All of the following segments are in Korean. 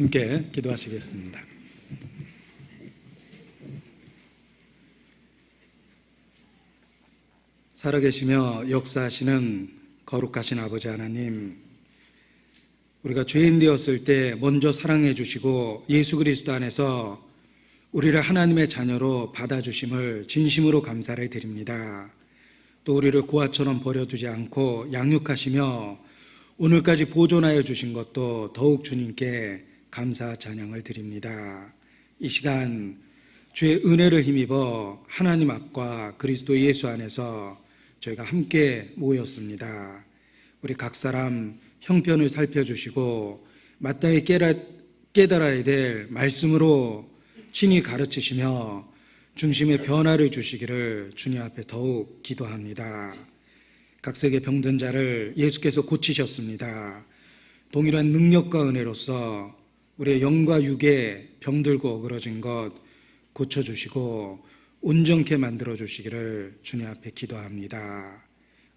함께 기도하시겠습니다. 살아계시며 역사하시는 거룩하신 아버지 하나님, 우리가 죄인 되었을 때 먼저 사랑해 주시고 예수 그리스도 안에서 우리를 하나님의 자녀로 받아주심을 진심으로 감사를 드립니다. 또 우리를 고아처럼 버려두지 않고 양육하시며 오늘까지 보존하여 주신 것도 더욱 주님께 감사 찬양을 드립니다. 이 시간 주의 은혜를 힘입어 하나님 앞과 그리스도 예수 안에서 저희가 함께 모였습니다. 우리 각 사람 형편을 살펴주시고 마땅히 깨달아야 될 말씀으로 친히 가르치시며 중심의 변화를 주시기를 주님 앞에 더욱 기도합니다. 각색의 병든 자를 예수께서 고치셨습니다. 동일한 능력과 은혜로서 우리의 영과 육의 병들고 어그러진 것 고쳐주시고 온전케 만들어주시기를 주님 앞에 기도합니다.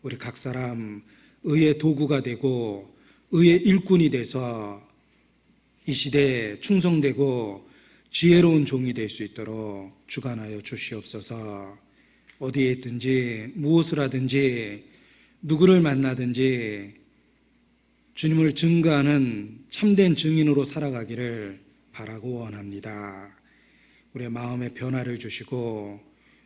우리 각 사람 의의 도구가 되고 의의 일꾼이 돼서 이 시대에 충성되고 지혜로운 종이 될 수 있도록 주관하여 주시옵소서. 어디에 있든지 무엇을 하든지 누구를 만나든지 주님을 증거하는 참된 증인으로 살아가기를 바라고 원합니다. 우리의 마음의 변화를 주시고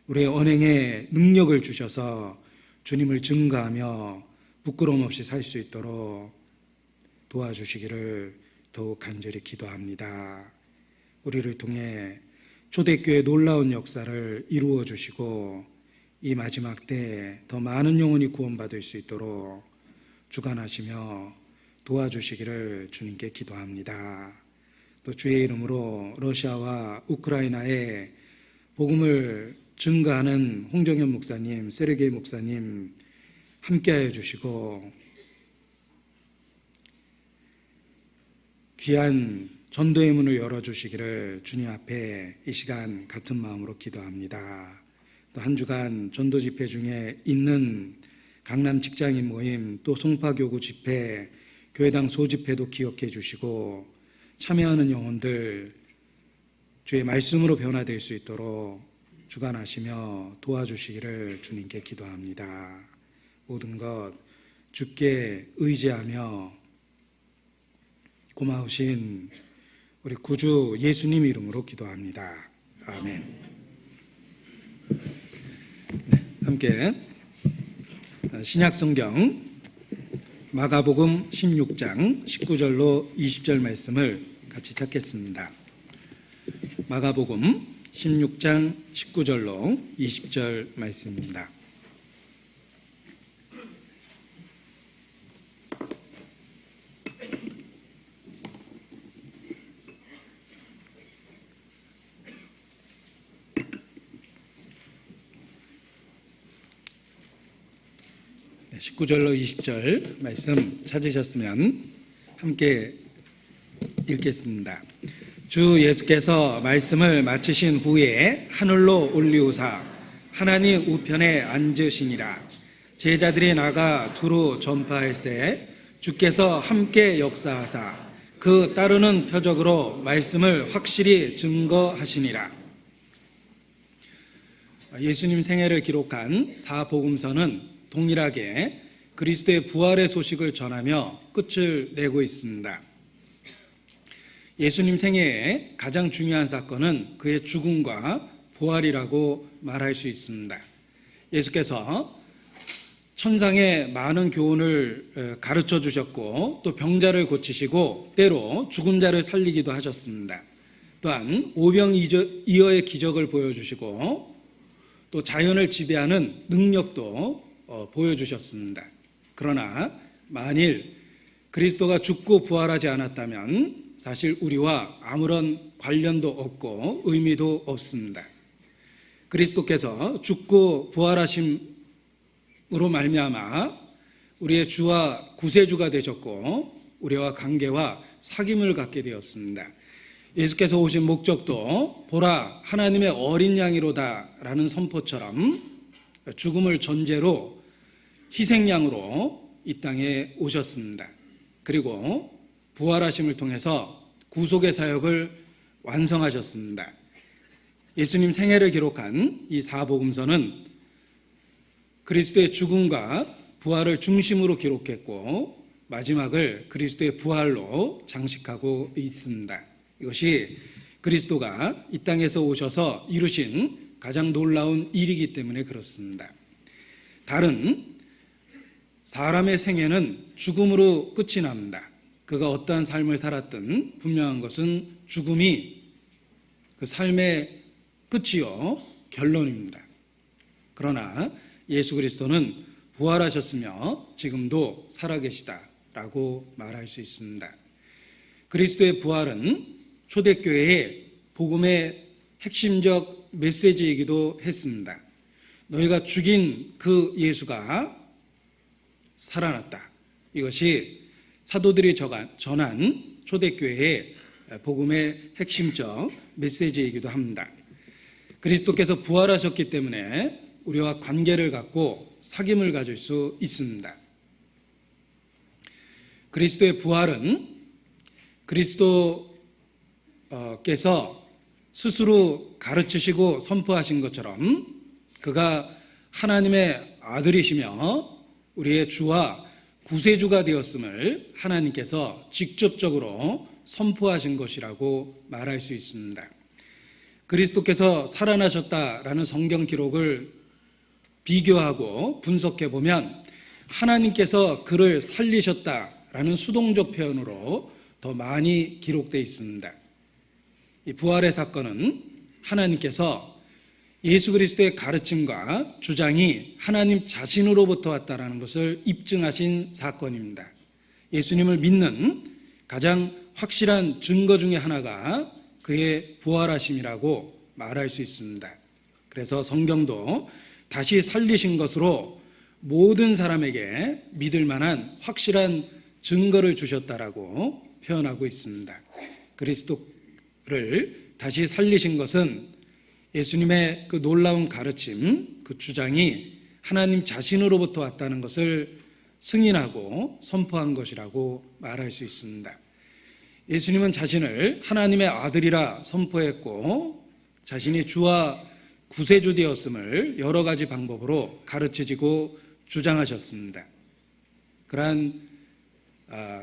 우리의 언행에 능력을 주셔서 주님을 증거하며 부끄러움 없이 살 수 있도록 도와주시기를 더욱 간절히 기도합니다. 우리를 통해 초대교회의 놀라운 역사를 이루어 주시고 이 마지막 때에 더 많은 영혼이 구원받을 수 있도록 주관하시며 도와주시기를 주님께 기도합니다. 또 주의 이름으로 러시아와 우크라이나에 복음을 증거하는 홍정현 목사님, 세르게이 목사님 함께하여 주시고 귀한 전도의 문을 열어주시기를 주님 앞에 이 시간 같은 마음으로 기도합니다. 또 한 주간 전도 집회 중에 있는 강남 직장인 모임, 또 송파교구 집회, 교회당 소집회도 기억해 주시고 참여하는 영혼들 주의 말씀으로 변화될 수 있도록 주관하시며 도와주시기를 주님께 기도합니다. 모든 것 주께 의지하며 고마우신 우리 구주 예수님 이름으로 기도합니다. 아멘. 네, 함께 신약성경 마가복음 16장 19절로 20절 말씀을 같이 찾겠습니다. 마가복음 16장 19절로 20절 말씀입니다. 네, 19절로 20절 말씀 찾으셨으면 함께 읽겠습니다. 주 예수께서 말씀을 마치신 후에 하늘로 올리우사 하나님 우편에 앉으시니라. 제자들이 나가 두루 전파할새 주께서 함께 역사하사 그 따르는 표적으로 말씀을 확실히 증거하시니라. 예수님 생애를 기록한 사복음서는 동일하게 그리스도의 부활의 소식을 전하며 끝을 내고 있습니다. 예수님 생애의 가장 중요한 사건은 그의 죽음과 부활이라고 말할 수 있습니다. 예수께서 천상의 많은 교훈을 가르쳐 주셨고 또 병자를 고치시고 때로 죽은 자를 살리기도 하셨습니다. 또한 오병이어의 기적을 보여주시고 또 자연을 지배하는 능력도 보여주셨습니다. 그러나 만일 그리스도가 죽고 부활하지 않았다면 사실 우리와 아무런 관련도 없고 의미도 없습니다. 그리스도께서 죽고 부활하심으로 말미암아 우리의 주와 구세주가 되셨고 우리와 관계와 사귐을 갖게 되었습니다. 예수께서 오신 목적도 보라 하나님의 어린 양이로다 라는 선포처럼 죽음을 전제로 희생양으로 이 땅에 오셨습니다. 그리고 부활하심을 통해서 구속의 사역을 완성하셨습니다. 예수님 생애를 기록한 이 사복음서는 그리스도의 죽음과 부활을 중심으로 기록했고 마지막을 그리스도의 부활로 장식하고 있습니다. 이것이 그리스도가 이 땅에서 오셔서 이루신 가장 놀라운 일이기 때문에 그렇습니다. 다른 사람의 생애는 죽음으로 끝이 납니다. 그가 어떠한 삶을 살았든 분명한 것은 죽음이 그 삶의 끝이요 결론입니다. 그러나 예수 그리스도는 부활하셨으며 지금도 살아계시다라고 말할 수 있습니다. 그리스도의 부활은 초대교회의 복음의 핵심적 메시지이기도 했습니다. 너희가 죽인 그 예수가 살아났다. 이것이 사도들이 전한 초대교회의 복음의 핵심적 메시지이기도 합니다. 그리스도께서 부활하셨기 때문에 우리와 관계를 갖고 사귐을 가질 수 있습니다. 그리스도의 부활은 그리스도께서 스스로 가르치시고 선포하신 것처럼 그가 하나님의 아들이시며 우리의 주와 구세주가 되었음을 하나님께서 직접적으로 선포하신 것이라고 말할 수 있습니다. 그리스도께서 살아나셨다라는 성경 기록을 비교하고 분석해 보면 하나님께서 그를 살리셨다라는 수동적 표현으로 더 많이 기록되어 있습니다. 이 부활의 사건은 하나님께서 예수 그리스도의 가르침과 주장이 하나님 자신으로부터 왔다라는 것을 입증하신 사건입니다. 예수님을 믿는 가장 확실한 증거 중에 하나가 그의 부활하심이라고 말할 수 있습니다. 그래서 성경도 다시 살리신 것으로 모든 사람에게 믿을 만한 확실한 증거를 주셨다라고 표현하고 있습니다. 그리스도를 다시 살리신 것은 예수님의 그 놀라운 가르침, 그 주장이 하나님 자신으로부터 왔다는 것을 승인하고 선포한 것이라고 말할 수 있습니다. 예수님은 자신을 하나님의 아들이라 선포했고 자신이 주와 구세주 되었음을 여러 가지 방법으로 가르치시고 주장하셨습니다. 그러한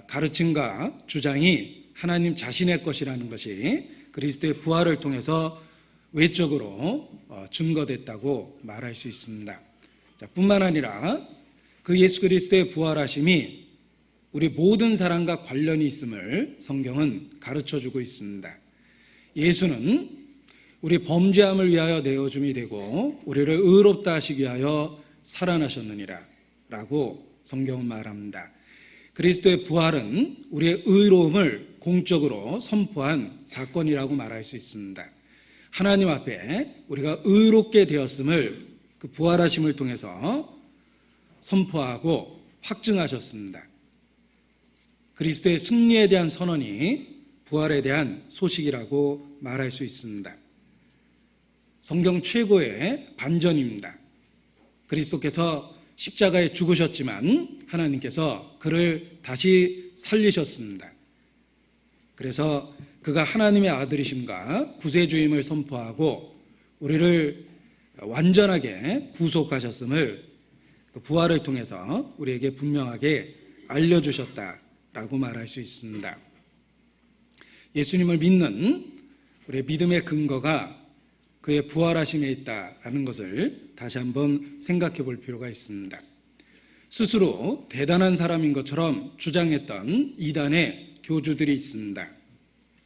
가르침과 주장이 하나님 자신의 것이라는 것이 그리스도의 부활을 통해서 외적으로 증거됐다고 말할 수 있습니다. 뿐만 아니라 그 예수 그리스도의 부활하심이 우리 모든 사람과 관련이 있음을 성경은 가르쳐주고 있습니다. 예수는 우리 범죄함을 위하여 내어줌이 되고 우리를 의롭다 하시기 위하여 살아나셨느니라 라고 성경은 말합니다. 그리스도의 부활은 우리의 의로움을 공적으로 선포한 사건이라고 말할 수 있습니다. 하나님 앞에 우리가 의롭게 되었음을 그 부활하심을 통해서 선포하고 확증하셨습니다. 그리스도의 승리에 대한 선언이 부활에 대한 소식이라고 말할 수 있습니다. 성경 최고의 반전입니다. 그리스도께서 십자가에 죽으셨지만 하나님께서 그를 다시 살리셨습니다. 그래서 그가 하나님의 아들이심과 구세주임을 선포하고 우리를 완전하게 구속하셨음을 그 부활을 통해서 우리에게 분명하게 알려주셨다라고 말할 수 있습니다. 예수님을 믿는 우리의 믿음의 근거가 그의 부활하심에 있다라는 것을 다시 한번 생각해 볼 필요가 있습니다. 스스로 대단한 사람인 것처럼 주장했던 이단의 교주들이 있습니다.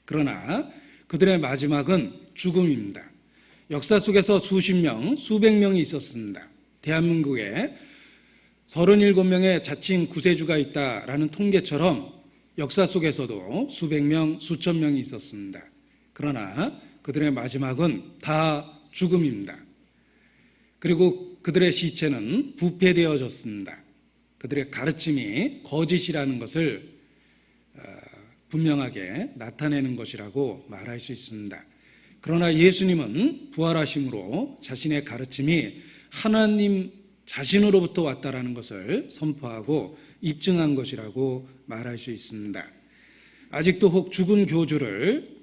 그러나 그들의 마지막은 죽음입니다. 역사 속에서 수십 명, 수백 명이 있었습니다. 대한민국에 37명의 자칭 구세주가 있다라는 통계처럼 역사 속에서도 수백 명, 수천 명이 있었습니다. 그러나 그들의 마지막은 다 죽음입니다. 그리고 그들의 시체는 부패되어졌습니다. 그들의 가르침이 거짓이라는 것을 분명하게 나타내는 것이라고 말할 수 있습니다. 그러나 예수님은 부활하심으로 자신의 가르침이 하나님 자신으로부터 왔다라는 것을 선포하고 입증한 것이라고 말할 수 있습니다. 아직도 혹 죽은 교주를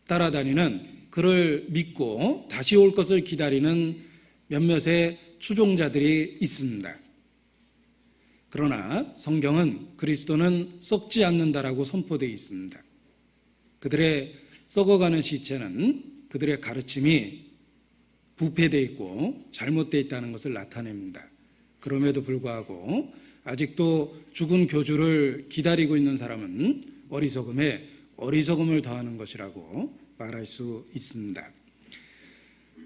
따라다니는, 그를 믿고 다시 올 것을 기다리는 몇몇의 추종자들이 있습니다. 그러나 성경은 그리스도는 썩지 않는다라고 선포되어 있습니다. 그들의 썩어가는 시체는 그들의 가르침이 부패되어 있고 잘못되어 있다는 것을 나타냅니다. 그럼에도 불구하고 아직도 죽은 교주를 기다리고 있는 사람은 어리석음에 어리석음을 더하는 것이라고 말할 수 있습니다.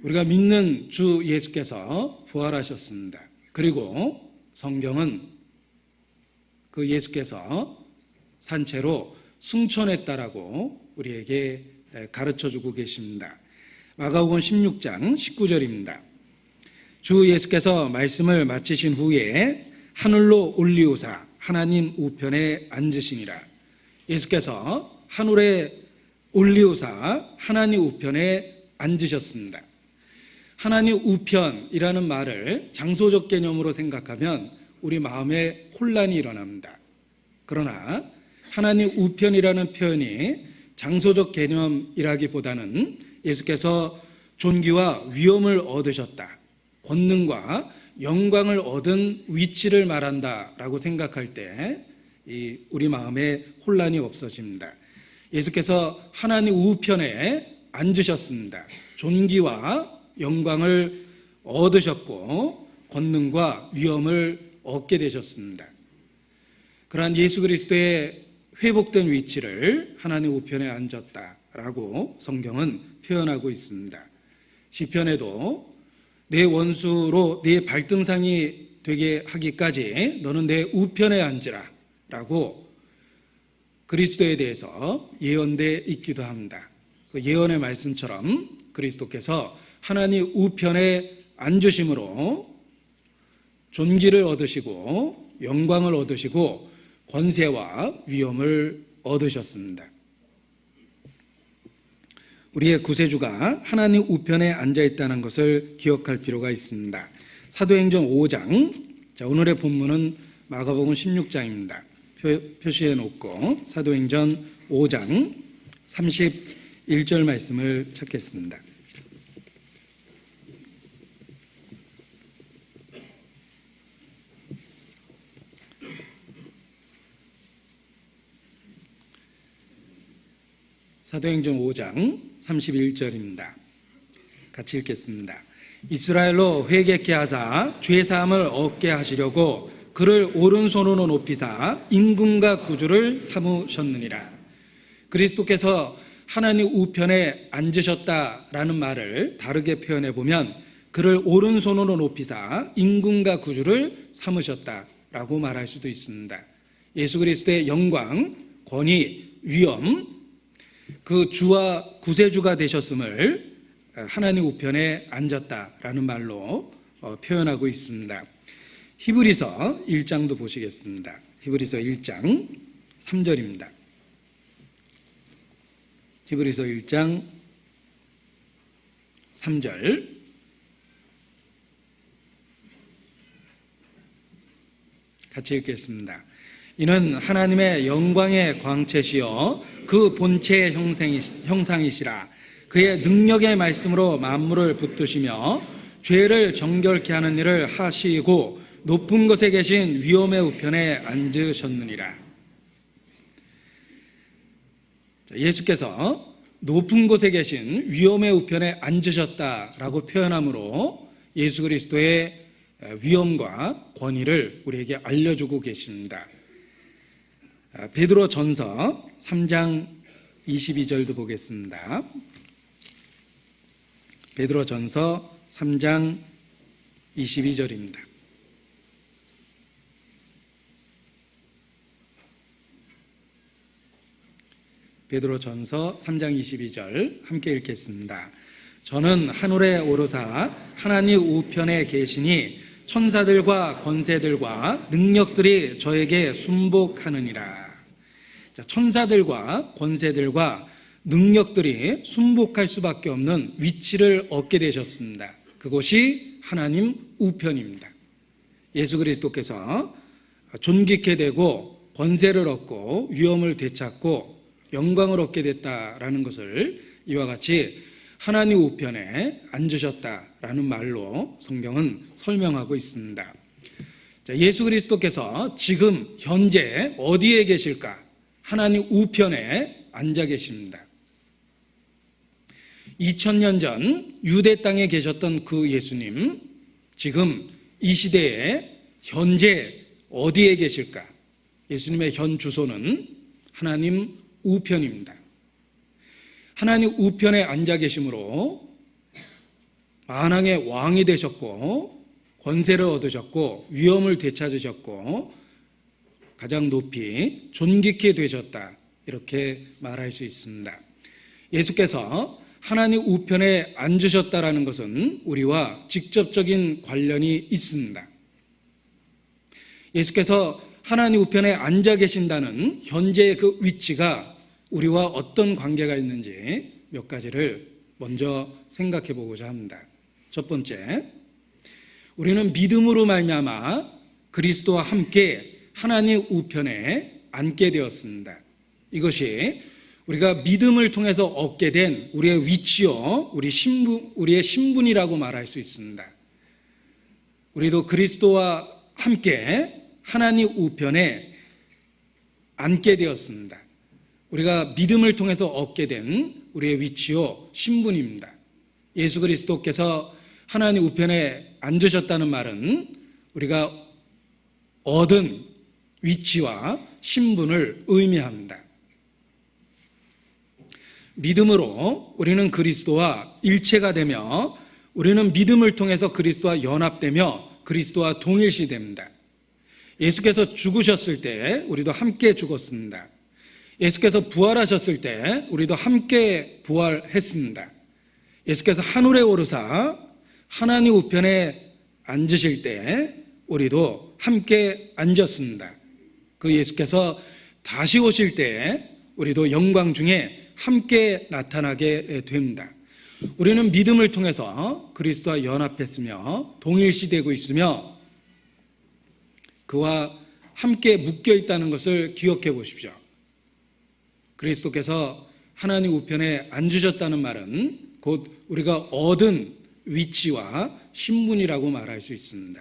우리가 믿는 주 예수께서 부활하셨습니다. 그리고 성경은 그 예수께서 산채로 승천했다라고 우리에게 가르쳐주고 계십니다. 마가복음 16장 19절입니다. 주 예수께서 말씀을 마치신 후에 하늘로 올리우사 하나님 우편에 앉으시니라. 예수께서 하늘에 올리우사 하나님 우편에 앉으셨습니다. 하나님 우편이라는 말을 장소적 개념으로 생각하면 우리 마음에 혼란이 일어납니다. 그러나 하나님 우편이라는 표현이 장소적 개념이라기보다는 예수께서 존귀와 위엄을 얻으셨다, 권능과 영광을 얻은 위치를 말한다라고 생각할 때 우리 마음에 혼란이 없어집니다. 예수께서 하나님 우편에 앉으셨습니다. 존귀와 영광을 얻으셨고 권능과 위엄을 얻게 되셨습니다. 그러한 예수 그리스도의 회복된 위치를 하나님 우편에 앉았다라고 성경은 표현하고 있습니다. 시편에도 내 원수로 네 발등상이 되게 하기까지 너는 내 우편에 앉으라 라고 그리스도에 대해서 예언되어 있기도 합니다. 그 예언의 말씀처럼 그리스도께서 하나님 우편에 앉으심으로 존귀를 얻으시고 영광을 얻으시고 권세와 위엄을 얻으셨습니다. 우리의 구세주가 하나님 우편에 앉아있다는 것을 기억할 필요가 있습니다. 사도행전 5장, 오늘의 본문은 마가복음 16장입니다. 표시해 놓고 사도행전 5장 31절 말씀을 찾겠습니다. 사도행전 5장 31절입니다. 같이 읽겠습니다. 이스라엘로 회개케 하사 죄사함을 얻게 하시려고 그를 오른손으로 높이사 임금과 구주를 삼으셨느니라. 그리스도께서 하나님 우편에 앉으셨다라는 말을 다르게 표현해 보면 그를 오른손으로 높이사 임금과 구주를 삼으셨다라고 말할 수도 있습니다. 예수 그리스도의 영광, 권위, 위엄, 그 주와 구세주가 되셨음을 하나님 우편에 앉았다라는 말로 표현하고 있습니다. 히브리서 1장도 보시겠습니다. 히브리서 1장 3절입니다. 히브리서 1장 3절 같이 읽겠습니다. 이는 하나님의 영광의 광채시여 그 본체의 형상이시라. 그의 능력의 말씀으로 만물을 붙드시며 죄를 정결케 하는 일을 하시고 높은 곳에 계신 위엄의 우편에 앉으셨느니라. 예수께서 높은 곳에 계신 위엄의 우편에 앉으셨다라고 표현함으로 예수 그리스도의 위엄과 권위를 우리에게 알려주고 계십니다. 베드로 전서 3장 22절도 보겠습니다. 베드로 전서 3장 22절입니다. 베드로 전서 3장 22절 함께 읽겠습니다. 저는 하늘에 오르사 하나님 우편에 계시니 천사들과 권세들과 능력들이 저에게 순복하느니라. 천사들과 권세들과 능력들이 순복할 수밖에 없는 위치를 얻게 되셨습니다. 그것이 하나님 우편입니다. 예수 그리스도께서 존귀케 되고 권세를 얻고 위엄을 되찾고 영광을 얻게 됐다라는 것을 이와 같이 하나님 우편에 앉으셨다라는 말로 성경은 설명하고 있습니다. 자, 예수 그리스도께서 지금 현재 어디에 계실까? 하나님 우편에 앉아 계십니다. 2000년 전 유대 땅에 계셨던 그 예수님, 지금 이 시대에 현재 어디에 계실까? 예수님의 현 주소는 하나님 우편입니다. 하나님 우편에 앉아 계심으로 만왕의 왕이 되셨고 권세를 얻으셨고 위엄을 되찾으셨고 가장 높이 존귀케 되셨다, 이렇게 말할 수 있습니다. 예수께서 하나님 우편에 앉으셨다라는 것은 우리와 직접적인 관련이 있습니다. 예수께서 하나님 우편에 앉아 계신다는 현재의 그 위치가 우리와 어떤 관계가 있는지 몇 가지를 먼저 생각해 보고자 합니다. 첫 번째, 우리는 믿음으로 말미암아 그리스도와 함께 하나님 우편에 앉게 되었습니다. 이것이 우리가 믿음을 통해서 얻게 된 우리의 위치요, 우리의 신분이라고 말할 수 있습니다. 우리도 그리스도와 함께 하나님 우편에 앉게 되었습니다. 우리가 믿음을 통해서 얻게 된 우리의 위치요, 신분입니다. 예수 그리스도께서 하나님 우편에 앉으셨다는 말은 우리가 얻은 위치와 신분을 의미합니다. 믿음으로 우리는 그리스도와 일체가 되며 우리는 믿음을 통해서 그리스도와 연합되며 그리스도와 동일시됩니다. 예수께서 죽으셨을 때 우리도 함께 죽었습니다. 예수께서 부활하셨을 때 우리도 함께 부활했습니다. 예수께서 하늘에 오르사 하나님 우편에 앉으실 때 우리도 함께 앉았습니다. 그 예수께서 다시 오실 때 우리도 영광 중에 함께 나타나게 됩니다. 우리는 믿음을 통해서 그리스도와 연합했으며 동일시되고 있으며 그와 함께 묶여 있다는 것을 기억해 보십시오. 그리스도께서 하나님 우편에 앉으셨다는 말은 곧 우리가 얻은 위치와 신분이라고 말할 수 있습니다.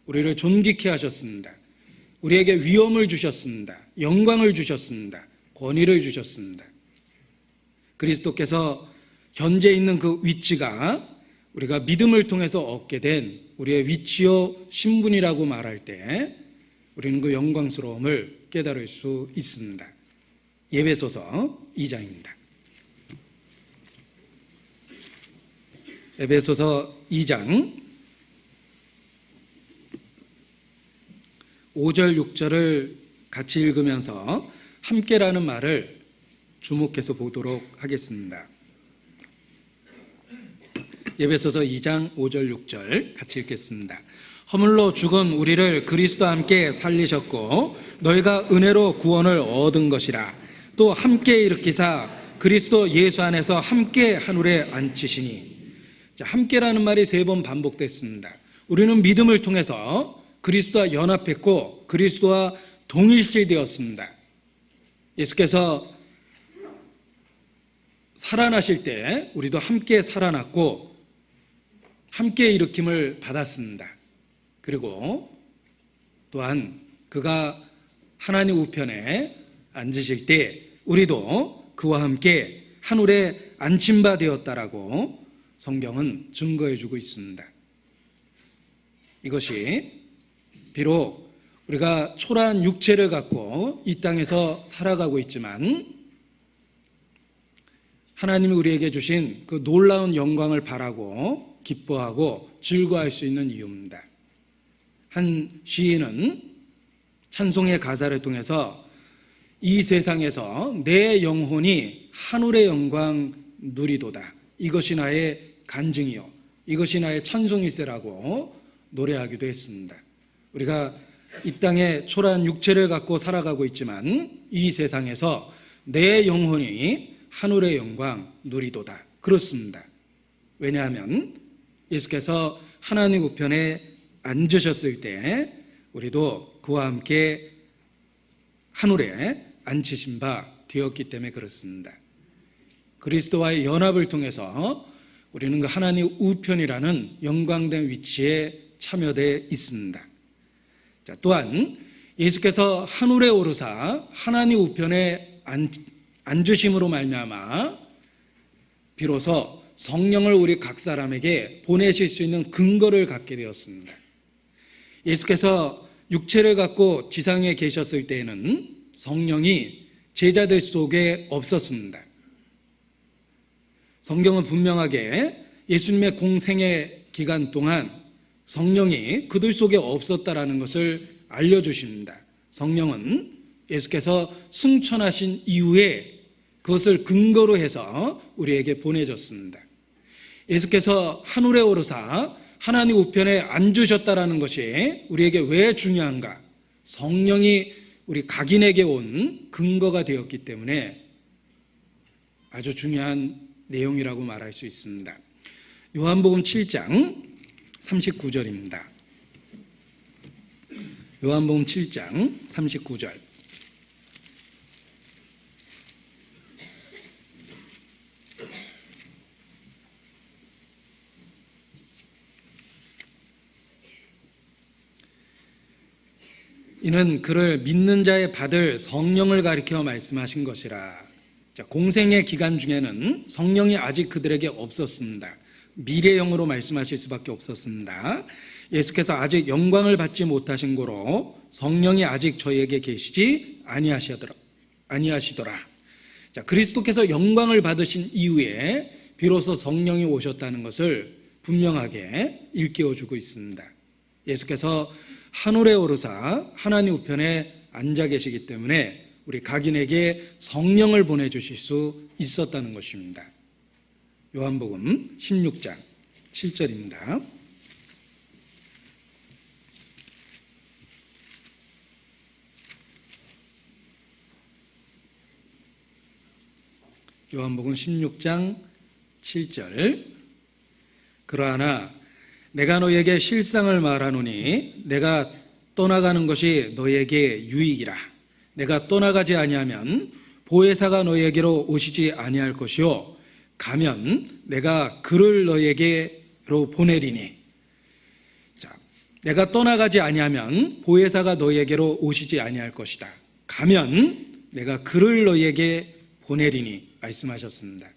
우리를 존귀케 하셨습니다. 우리에게 위엄을 주셨습니다. 영광을 주셨습니다. 권위를 주셨습니다. 그리스도께서 현재 있는 그 위치가 우리가 믿음을 통해서 얻게 된 우리의 위치요 신분이라고 말할 때 우리는 그 영광스러움을 깨달을 수 있습니다. 에베소서 2장입니다. 에베소서 2장 5절 6절을 같이 읽으면서 함께라는 말을 주목해서 보도록 하겠습니다. 에베소서 2장 5절 6절 같이 읽겠습니다. 허물로 죽은 우리를 그리스도와 함께 살리셨고 너희가 은혜로 구원을 얻은 것이라. 또 함께 일으키사 그리스도 예수 안에서 함께 하늘에 앉히시니. 자, 함께라는 말이 3번 반복됐습니다. 우리는 믿음을 통해서 그리스도와 연합했고 그리스도와 동일시되었습니다. 예수께서 살아나실 때 우리도 함께 살아났고 함께 일으킴을 받았습니다. 그리고 또한 그가 하나님 우편에 앉으실 때 우리도 그와 함께 하늘에 앉힌 바 되었다라고 성경은 증거해 주고 있습니다. 이것이 비록 우리가 초라한 육체를 갖고 이 땅에서 살아가고 있지만 하나님이 우리에게 주신 그 놀라운 영광을 바라고 기뻐하고 즐거워할 수 있는 이유입니다. 한 시인은 찬송의 가사를 통해서 이 세상에서 내 영혼이 하늘의 영광 누리도다. 이것이 나의 간증이요. 이것이 나의 찬송일세라고 노래하기도 했습니다. 우리가 이 땅에 초라한 육체를 갖고 살아가고 있지만 이 세상에서 내 영혼이 하늘의 영광 누리도다. 그렇습니다. 왜냐하면 예수께서 하나님 우편에 앉으셨을 때 우리도 그와 함께 하늘에 앉히신 바 되었기 때문에 그렇습니다. 그리스도와의 연합을 통해서 우리는 그 하나님 우편이라는 영광된 위치에 참여되어 있습니다. 자, 또한 예수께서 하늘에 오르사 하나님 우편에 앉으심으로 말미암아 비로소 성령을 우리 각 사람에게 보내실 수 있는 근거를 갖게 되었습니다. 예수께서 육체를 갖고 지상에 계셨을 때에는 성령이 제자들 속에 없었습니다. 성경은 분명하게 예수님의 공생의 기간 동안 성령이 그들 속에 없었다라는 것을 알려주십니다. 성령은 예수께서 승천하신 이후에 그것을 근거로 해서 우리에게 보내졌습니다. 예수께서 하늘에 오르사 하나님 우편에 앉으셨다라는 것이 우리에게 왜 중요한가? 성령이 우리 각인에게 온 근거가 되었기 때문에 아주 중요한 내용이라고 말할 수 있습니다. 요한복음 7장 39절입니다. 요한복음 7장 39절. 이는 그를 믿는 자에 받을 성령을 가리켜 말씀하신 것이라. 자, 공생의 기간 중에는 성령이 아직 그들에게 없었습니다. 미래형으로 말씀하실 수밖에 없었습니다. 예수께서 아직 영광을 받지 못하신 고로 성령이 아직 저희에게 계시지 아니하시더라. 자, 그리스도께서 영광을 받으신 이후에 비로소 성령이 오셨다는 것을 분명하게 일깨워주고 있습니다. 예수께서 하늘에 오르사 하나님 우편에 앉아 계시기 때문에 우리 각인에게 성령을 보내주실 수 있었다는 것입니다. 요한복음 16장 7절입니다. 요한복음 16장 7절. 그러나 내가 너에게 실상을 말하노니 내가 떠나가는 것이 너에게 유익이라. 내가 떠나가지 아니하면 보혜사가 너에게로 오시지 아니할 것이요 가면 내가 그를 너에게로 보내리니. 자, 내가 떠나가지 아니하면 보혜사가 너에게로 오시지 아니할 것이다. 가면 내가 그를 너에게 보내리니 말씀하셨습니다.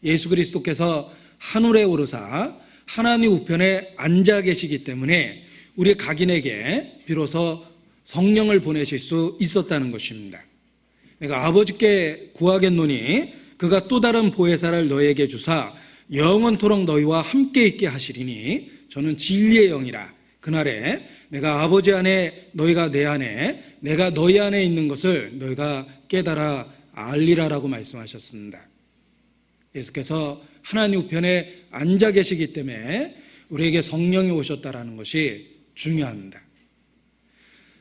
예수 그리스도께서 하늘에 오르사 하나님 우편에 앉아 계시기 때문에 우리 각인에게 비로소 성령을 보내실 수 있었다는 것입니다. 내가 아버지께 구하겠노니 그가 또 다른 보혜사를 너에게 주사 영원토록 너희와 함께 있게 하시리니 저는 진리의 영이라. 그날에 내가 아버지 안에 너희가 내 안에 내가 너희 안에 있는 것을 너희가 깨달아 알리라라고 말씀하셨습니다. 예수께서 하나님 우편에 앉아 계시기 때문에 우리에게 성령이 오셨다라는 것이 중요합니다.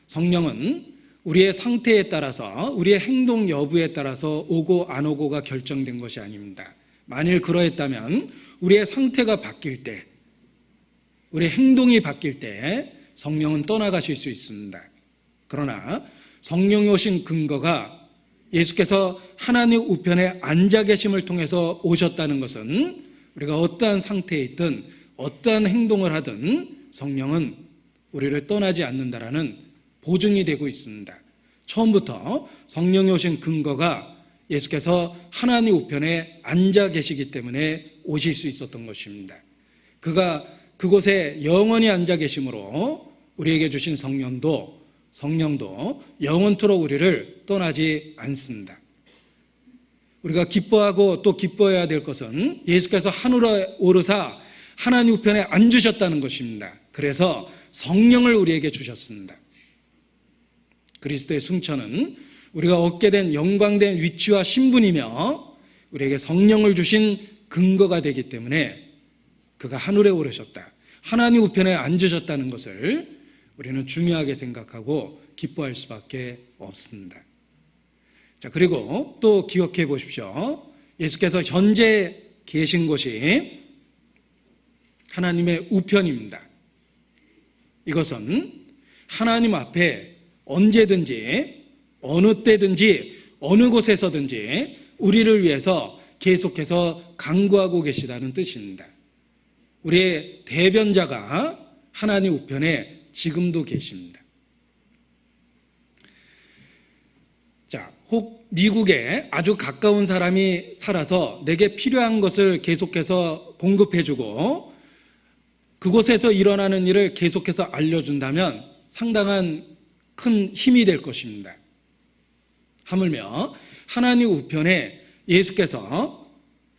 성령은 우리의 상태에 따라서 우리의 행동 여부에 따라서 오고 안 오고가 결정된 것이 아닙니다. 만일 그러했다면 우리의 상태가 바뀔 때, 우리의 행동이 바뀔 때 성령은 떠나가실 수 있습니다. 그러나 성령이 오신 근거가 예수께서 하나님 우편에 앉아 계심을 통해서 오셨다는 것은 우리가 어떠한 상태에 있든 어떠한 행동을 하든 성령은 우리를 떠나지 않는다라는 보증이 되고 있습니다. 처음부터 성령이 오신 근거가 예수께서 하나님 우편에 앉아 계시기 때문에 오실 수 있었던 것입니다. 그가 그곳에 영원히 앉아 계심으로 우리에게 주신 성령도 영원토록 우리를 떠나지 않습니다. 우리가 기뻐하고 또 기뻐해야 될 것은 예수께서 하늘에 오르사 하나님 우편에 앉으셨다는 것입니다. 그래서 성령을 우리에게 주셨습니다. 그리스도의 승천은 우리가 얻게 된 영광된 위치와 신분이며 우리에게 성령을 주신 근거가 되기 때문에 그가 하늘에 오르셨다, 하나님 우편에 앉으셨다는 것을 우리는 중요하게 생각하고 기뻐할 수밖에 없습니다. 자, 그리고 또 기억해 보십시오. 예수께서 현재 계신 곳이 하나님의 우편입니다. 이것은 하나님 앞에 언제든지 어느 때든지 어느 곳에서든지 우리를 위해서 계속해서 간구하고 계시다는 뜻입니다. 우리의 대변자가 하나님 우편에 지금도 계십니다. 자, 혹 미국에 아주 가까운 사람이 살아서 내게 필요한 것을 계속해서 공급해주고 그곳에서 일어나는 일을 계속해서 알려준다면 상당한 큰 힘이 될 것입니다. 하물며 하나님 우편에 예수께서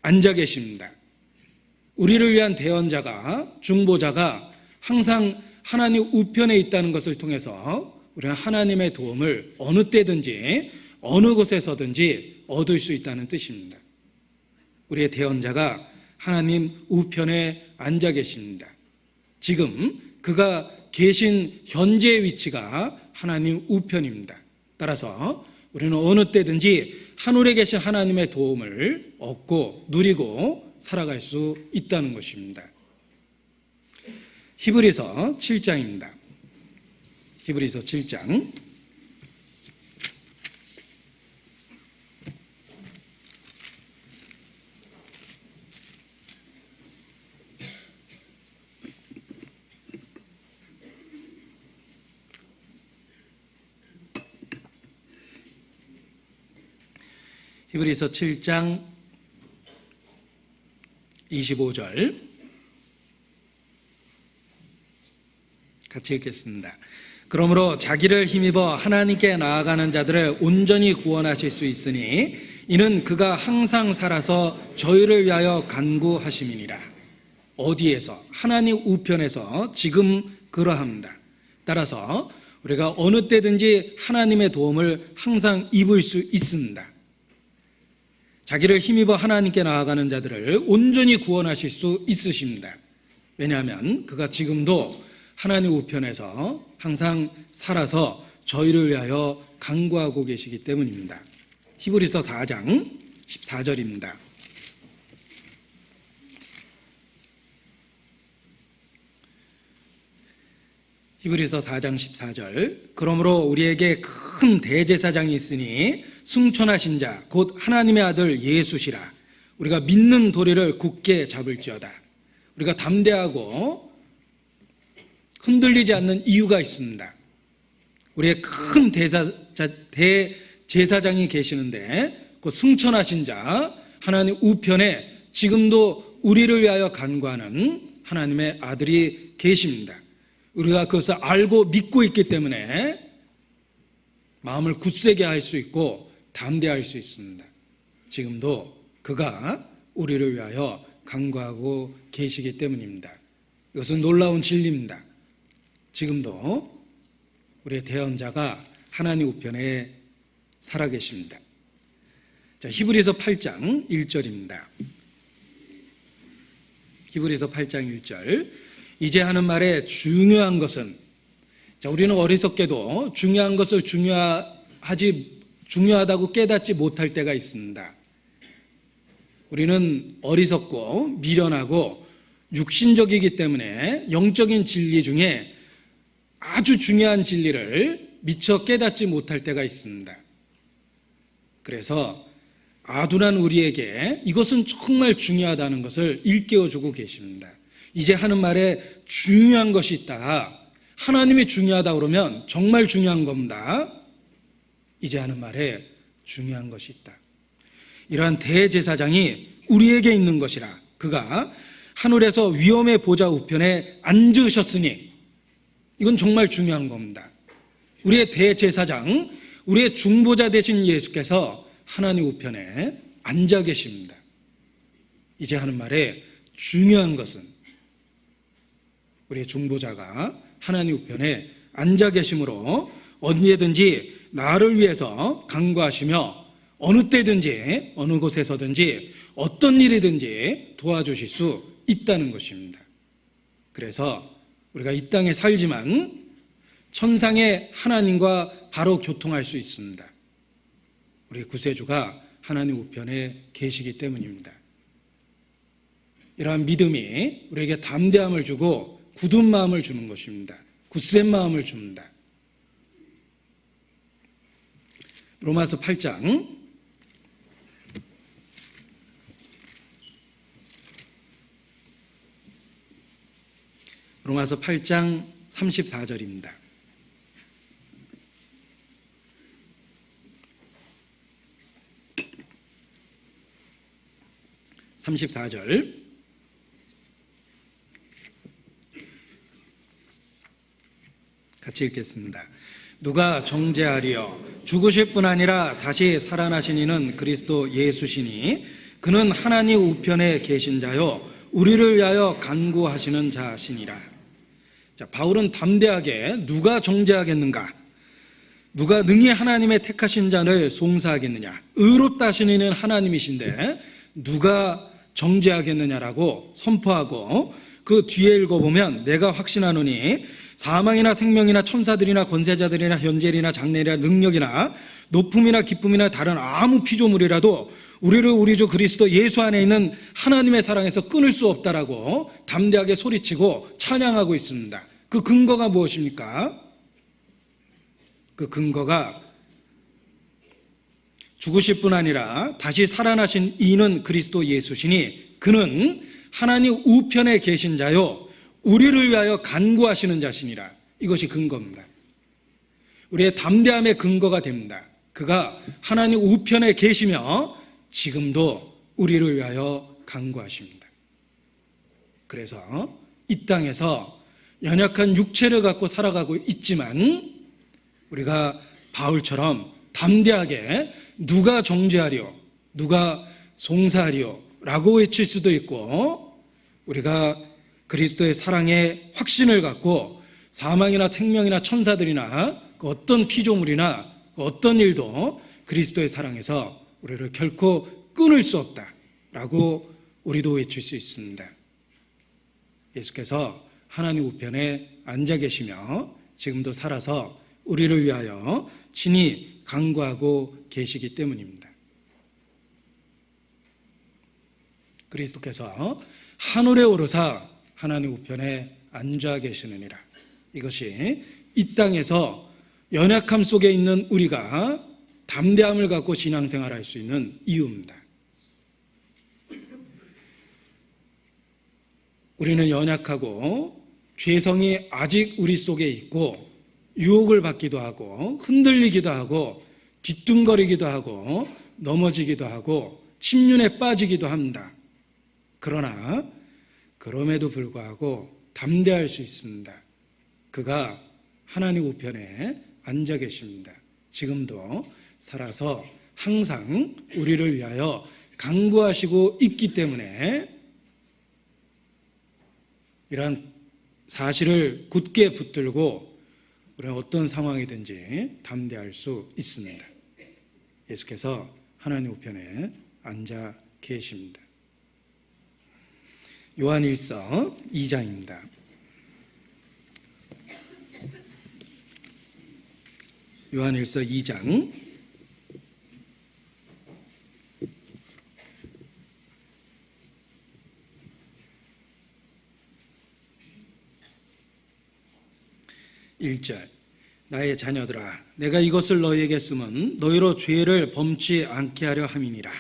앉아 계십니다. 우리를 위한 대언자가, 중보자가 항상 하나님 우편에 있다는 것을 통해서 우리는 하나님의 도움을 어느 때든지 어느 곳에서든지 얻을 수 있다는 뜻입니다. 우리의 대언자가 하나님 우편에 앉아 계십니다. 지금 그가 계신 현재의 위치가 하나님 우편입니다. 따라서 우리는 어느 때든지 하늘에 계신 하나님의 도움을 얻고 누리고 살아갈 수 있다는 것입니다. 히브리서 7장입니다. 히브리서 7장. 히브리서 7장 25절 같이 읽겠습니다. 그러므로 자기를 힘입어 하나님께 나아가는 자들을 온전히 구원하실 수 있으니 이는 그가 항상 살아서 저희를 위하여 간구하심이니라. 어디에서? 하나님 우편에서 지금 그러합니다. 따라서 우리가 어느 때든지 하나님의 도움을 항상 입을 수 있습니다. 자기를 힘입어 하나님께 나아가는 자들을 온전히 구원하실 수 있으십니다. 왜냐하면 그가 지금도 하나님 우편에서 항상 살아서 저희를 위하여 간구하고 계시기 때문입니다. 히브리서 4장 14절입니다. 히브리서 4장 14절. 그러므로 우리에게 큰 대제사장이 있으니 승천하신 자 곧 하나님의 아들 예수시라. 우리가 믿는 도리를 굳게 잡을지어다. 우리가 담대하고 흔들리지 않는 이유가 있습니다. 우리의 큰 대제사장이 계시는데 그 승천하신 자 하나님 우편에 지금도 우리를 위하여 간구하는 하나님의 아들이 계십니다. 우리가 그것을 알고 믿고 있기 때문에 마음을 굳세게 할 수 있고 담대할 수 있습니다. 지금도 그가 우리를 위하여 간구하고 계시기 때문입니다. 이것은 놀라운 진리입니다. 지금도 우리의 대언자가 하나님 우편에 살아계십니다. 자, 히브리서 8장 1절입니다. 히브리서 8장 1절. 이제 하는 말에 중요한 것은, 자, 우리는 어리석게도 중요한 것을 중요하다고 깨닫지 못할 때가 있습니다. 우리는 어리석고 미련하고 육신적이기 때문에 영적인 진리 중에 아주 중요한 진리를 미처 깨닫지 못할 때가 있습니다. 그래서 아둔한 우리에게 이것은 정말 중요하다는 것을 일깨워주고 계십니다. 이제 하는 말에 중요한 것이 있다. 하나님이 중요하다 그러면 정말 중요한 겁니다. 이제 하는 말에 중요한 것이 있다. 이러한 대제사장이 우리에게 있는 것이라. 그가 하늘에서 위엄의 보좌 우편에 앉으셨으니 이건 정말 중요한 겁니다. 우리의 대제사장, 우리의 중보자 되신 예수께서 하나님 우편에 앉아 계십니다. 이제 하는 말에 중요한 것은 우리의 중보자가 하나님 우편에 앉아 계심으로 언제든지 나를 위해서 간구하시며 어느 때든지 어느 곳에서든지 어떤 일이든지 도와주실 수 있다는 것입니다. 그래서 우리가 이 땅에 살지만 천상의 하나님과 바로 교통할 수 있습니다. 우리 구세주가 하나님 우편에 계시기 때문입니다. 이러한 믿음이 우리에게 담대함을 주고 굳은 마음을 주는 것입니다. 굳센 마음을 줍니다. 로마서 8장 34절입니다. 같이 읽겠습니다. 누가 정죄하리요? 죽으실 뿐 아니라 다시 살아나신 이는 그리스도 예수시니 그는 하나님 우편에 계신 자요 우리를 위하여 간구하시는 자시니라. 자, 바울은 담대하게 누가 정죄하겠는가? 누가 능히 하나님의 택하신 자를 송사하겠느냐? 의롭다 하시는 이는 하나님이신데 누가 정죄하겠느냐라고 선포하고 그 뒤에 읽어보면 내가 확신하노니 사망이나 생명이나 천사들이나 권세자들이나 현재이나 장래이나 능력이나 높음이나 기쁨이나 다른 아무 피조물이라도 우리를 우리 주 그리스도 예수 안에 있는 하나님의 사랑에서 끊을 수 없다라고 담대하게 소리치고 찬양하고 있습니다. 그 근거가 무엇입니까? 그 근거가 죽으실 뿐 아니라 다시 살아나신 이는 그리스도 예수시니 그는 하나님 우편에 계신 자요 우리를 위하여 간구하시는 자시니라. 이것이 근거입니다. 우리의 담대함의 근거가 됩니다. 그가 하나님 우편에 계시며 지금도 우리를 위하여 간구하십니다. 그래서 이 땅에서 연약한 육체를 갖고 살아가고 있지만 우리가 바울처럼 담대하게 누가 정죄하리요? 누가 송사하리요? 라고 외칠 수도 있고 우리가 그리스도의 사랑에 확신을 갖고 사망이나 생명이나 천사들이나 그 어떤 피조물이나 그 어떤 일도 그리스도의 사랑에서 우리를 결코 끊을 수 없다라고 우리도 외칠 수 있습니다. 예수께서 하나님 우편에 앉아 계시며 지금도 살아서 우리를 위하여 친히 간구하고 계시기 때문입니다. 그리스도께서 하늘에 오르사 하나님 우편에 앉아 계시느니라. 이것이 이 땅에서 연약함 속에 있는 우리가 담대함을 갖고 신앙생활할 수 있는 이유입니다. 우리는 연약하고 죄성이 아직 우리 속에 있고 유혹을 받기도 하고 흔들리기도 하고 뒤뚱거리기도 하고 넘어지기도 하고 침륜에 빠지기도 합니다. 그러나 그럼에도 불구하고 담대할 수 있습니다. 그가 하나님 우편에 앉아 계십니다. 지금도 살아서 항상 우리를 위하여 간구하시고 있기 때문에 이러한 사실을 굳게 붙들고 우리는 어떤 상황이든지 담대할 수 있습니다. 예수께서 하나님 우편에 앉아 계십니다. 요한일서 2장입니다. 요한일서 2장 1절 나의 자녀들아 내가 이것을 너희에게 쓰면 너희로 죄를 범치 않게 하려 함이니라.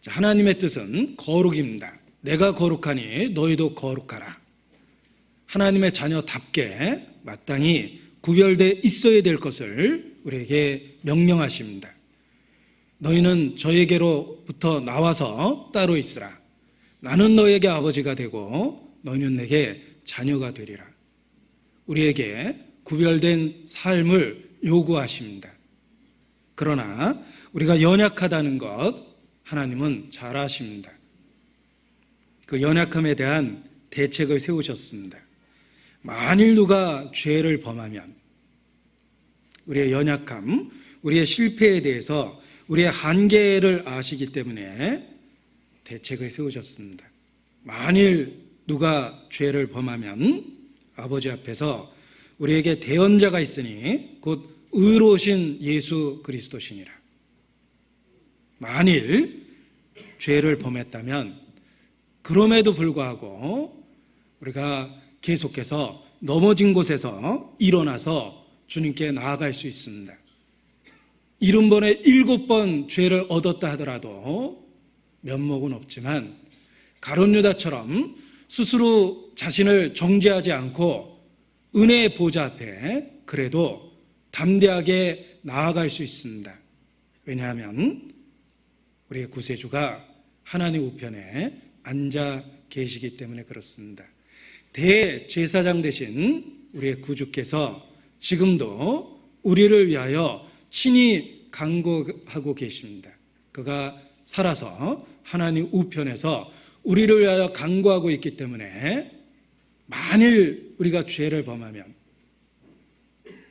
하나님의 뜻은 거룩입니다. 내가 거룩하니 너희도 거룩하라. 하나님의 자녀답게 마땅히 구별되어 있어야 될 것을 우리에게 명령하십니다. 너희는 저에게로부터 나와서 따로 있으라. 나는 너희에게 아버지가 되고 너희는 내게 자녀가 되리라. 우리에게 구별된 삶을 요구하십니다. 그러나 우리가 연약하다는 것 하나님은 잘 아십니다. 그 연약함에 대한 대책을 세우셨습니다. 만일 누가 죄를 범하면 우리의 연약함, 우리의 실패에 대해서 우리의 한계를 아시기 때문에 대책을 세우셨습니다. 만일 누가 죄를 범하면 아버지 앞에서 우리에게 대언자가 있으니 곧 의로우신 예수 그리스도시니라. 만일 죄를 범했다면 그럼에도 불구하고 우리가 계속해서 넘어진 곳에서 일어나서 주님께 나아갈 수 있습니다. 70번에 7번 죄를 얻었다 하더라도 면목은 없지만 가룟 유다처럼 스스로 자신을 정죄하지 않고 은혜의 보좌 앞에 그래도 담대하게 나아갈 수 있습니다. 왜냐하면 우리의 구세주가 하나님 우편에 앉아 계시기 때문에 그렇습니다. 대제사장 되신 우리의 구주께서 지금도 우리를 위하여 친히 간구하고 계십니다. 그가 살아서 하나님 우편에서 우리를 위하여 간구하고 있기 때문에 만일 우리가 죄를 범하면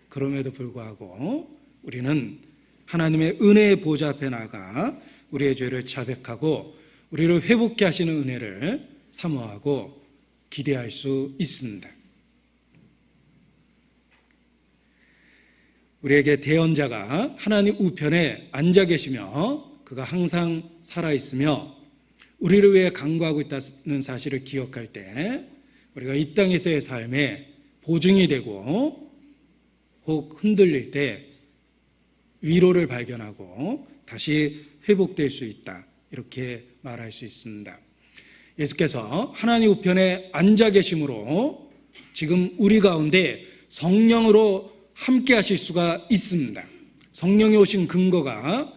그럼에도 불구하고 우리는 하나님의 은혜의 보좌 앞에 나가 우리의 죄를 자백하고 우리를 회복케 하시는 은혜를 사모하고 기대할 수 있습니다. 우리에게 대언자가 하나님 우편에 앉아 계시며 그가 항상 살아있으며 우리를 위해 간구하고 있다는 사실을 기억할 때 우리가 이 땅에서의 삶에 보증이 되고 혹 흔들릴 때 위로를 발견하고 다시 회복될 수 있다, 이렇게 말할 수 있습니다. 예수께서 하나님 우편에 앉아 계심으로 지금 우리 가운데 성령으로 함께 하실 수가 있습니다. 성령이 오신 근거가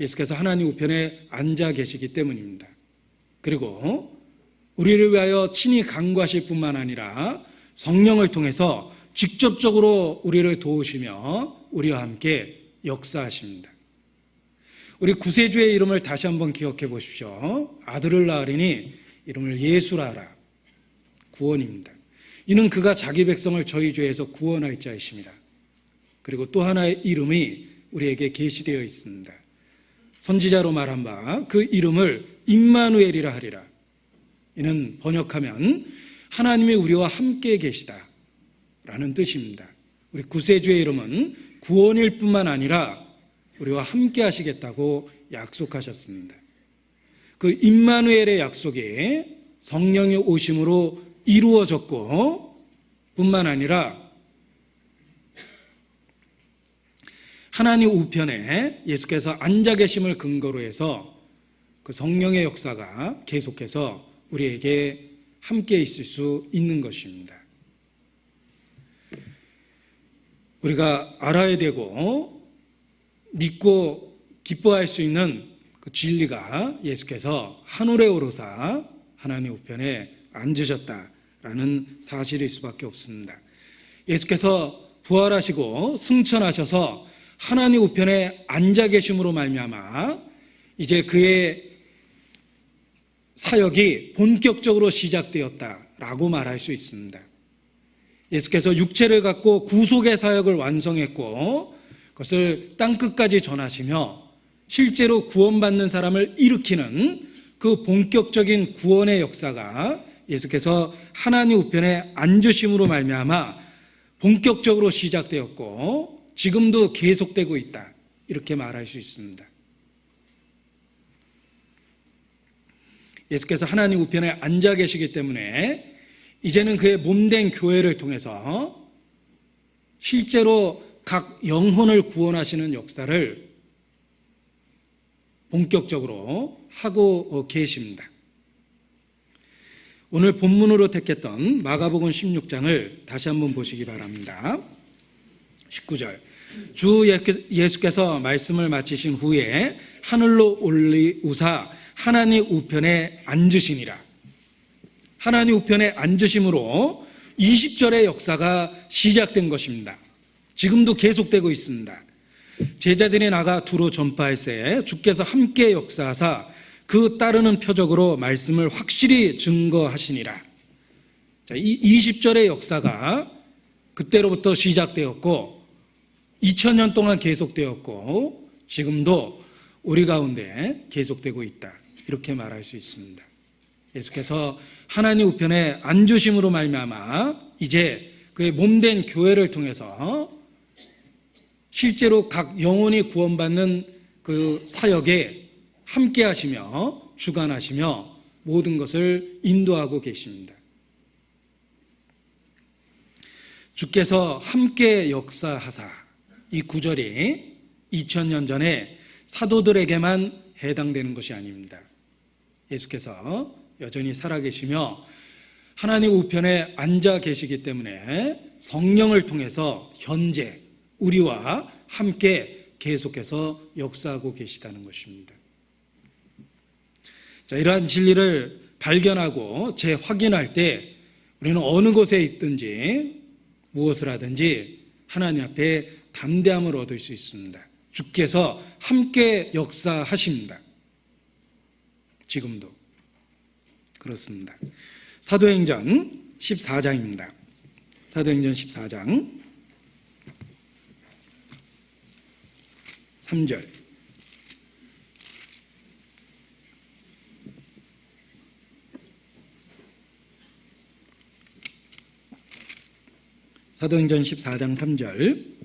예수께서 하나님 우편에 앉아 계시기 때문입니다. 그리고 우리를 위하여 친히 간구하실 뿐만 아니라 성령을 통해서 직접적으로 우리를 도우시며 우리와 함께 역사하십니다. 우리 구세주의 이름을 다시 한번 기억해 보십시오. 아들을 낳으리니 이름을 예수라 하라. 구원입니다. 이는 그가 자기 백성을 저희 죄에서 구원할 자이십니다. 그리고 또 하나의 이름이 우리에게 계시되어 있습니다. 선지자로 말한 바 그 이름을 임마누엘이라 하리라. 이는 번역하면 하나님이 우리와 함께 계시다 라는 뜻입니다. 우리 구세주의 이름은 구원일 뿐만 아니라 우리와 함께 하시겠다고 약속하셨습니다. 그 임마누엘의 약속이 성령의 오심으로 이루어졌고 뿐만 아니라 하나님 우편에 예수께서 앉아 계심을 근거로 해서 그 성령의 역사가 계속해서 우리에게 함께 있을 수 있는 것입니다. 우리가 알아야 되고 믿고 기뻐할 수 있는 그 진리가 예수께서 하늘에 오르사 하나님 우편에 앉으셨다라는 사실일 수밖에 없습니다. 예수께서 부활하시고 승천하셔서 하나님 우편에 앉아 계심으로 말미암아 이제 그의 사역이 본격적으로 시작되었다라고 말할 수 있습니다. 예수께서 육체를 갖고 구속의 사역을 완성했고 그것을 땅끝까지 전하시며 실제로 구원받는 사람을 일으키는 그 본격적인 구원의 역사가 예수께서 하나님 우편에 앉으심으로 말미암아 본격적으로 시작되었고 지금도 계속되고 있다, 이렇게 말할 수 있습니다. 예수께서 하나님 우편에 앉아 계시기 때문에 이제는 그의 몸된 교회를 통해서 실제로 각 영혼을 구원하시는 역사를 본격적으로 하고 계십니다. 오늘 본문으로 택했던 마가복음 16장을 다시 한번 보시기 바랍니다. 19절, 주 예수께서 말씀을 마치신 후에 하늘로 올리우사 하나님 우편에 앉으시니라. 하나님 우편에 앉으심으로 20절의 역사가 시작된 것입니다. 지금도 계속되고 있습니다. 제자들이 나가 두루 전파할새 주께서 함께 역사하사 그 따르는 표적으로 말씀을 확실히 증거하시니라. 이 20절의 역사가 그때로부터 시작되었고 2000년 동안 계속되었고 지금도 우리 가운데 계속되고 있다, 이렇게 말할 수 있습니다. 예수께서 하나님 우편에 앉으심으로 말미암아 이제 그의 몸된 교회를 통해서 실제로 각 영혼이 구원받는 그 사역에 함께 하시며 주관하시며 모든 것을 인도하고 계십니다. 주께서 함께 역사하사, 이 구절이 2000년 전에 사도들에게만 해당되는 것이 아닙니다. 예수께서 여전히 살아계시며 하나님 우편에 앉아 계시기 때문에 성령을 통해서 현재 우리와 함께 계속해서 역사하고 계시다는 것입니다. 자, 이러한 진리를 발견하고 재확인할 때 우리는 어느 곳에 있든지 무엇을 하든지 하나님 앞에 담대함을 얻을 수 있습니다. 주께서 함께 역사하십니다. 지금도 그렇습니다. 사도행전 14장입니다. 사도행전 14장 3절. 사도행전 14장 3절.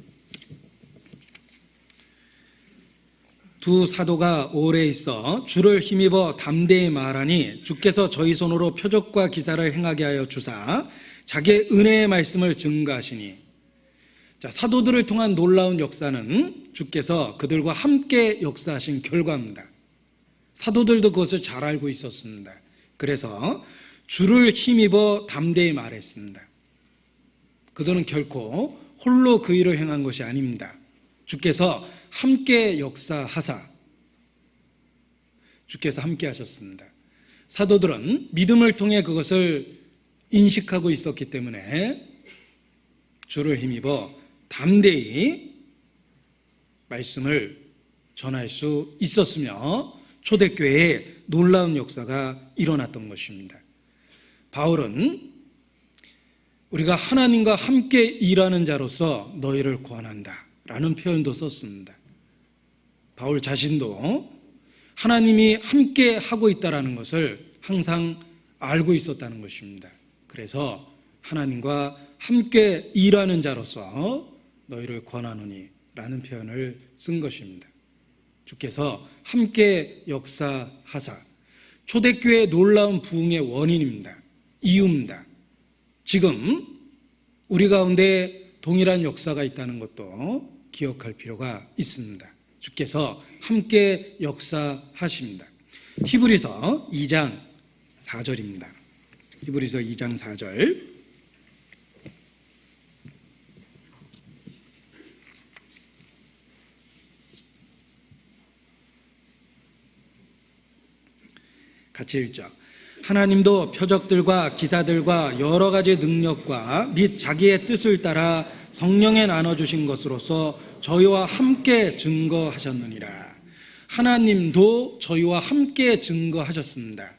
두 사도가 오래 있어 주를 힘입어 담대히 말하니 주께서 저희 손으로 표적과 기사를 행하게 하여 주사 자기의 은혜의 말씀을 증거하시니. 자, 사도들을 통한 놀라운 역사는 주께서 그들과 함께 역사하신 결과입니다. 사도들도 그것을 잘 알고 있었습니다. 그래서 주를 힘입어 담대히 말했습니다. 그들은 결코 홀로 그 일을 행한 것이 아닙니다. 주께서 함께 역사하사, 주께서 함께 하셨습니다. 사도들은 믿음을 통해 그것을 인식하고 있었기 때문에 주를 힘입어 담대히 말씀을 전할 수 있었으며 초대교회에 놀라운 역사가 일어났던 것입니다. 바울은 우리가 하나님과 함께 일하는 자로서 너희를 권한다 라는 표현도 썼습니다. 바울 자신도 하나님이 함께 하고 있다는 것을 항상 알고 있었다는 것입니다. 그래서 하나님과 함께 일하는 자로서 너희를 권하노니 라는 표현을 쓴 것입니다. 주께서 함께 역사하사 초대교회의 놀라운 부흥의 원인입니다. 이유입니다. 지금 우리 가운데 동일한 역사가 있다는 것도 기억할 필요가 있습니다. 주께서 함께 역사하십니다. 히브리서 2장 4절입니다. 히브리서 2장 4절. 같이 읽죠. 하나님도 표적들과 기사들과 여러 가지 능력과 및 자기의 뜻을 따라 성령에 나눠주신 것으로서 저희와 함께 증거하셨느니라. 하나님도 저희와 함께 증거하셨습니다.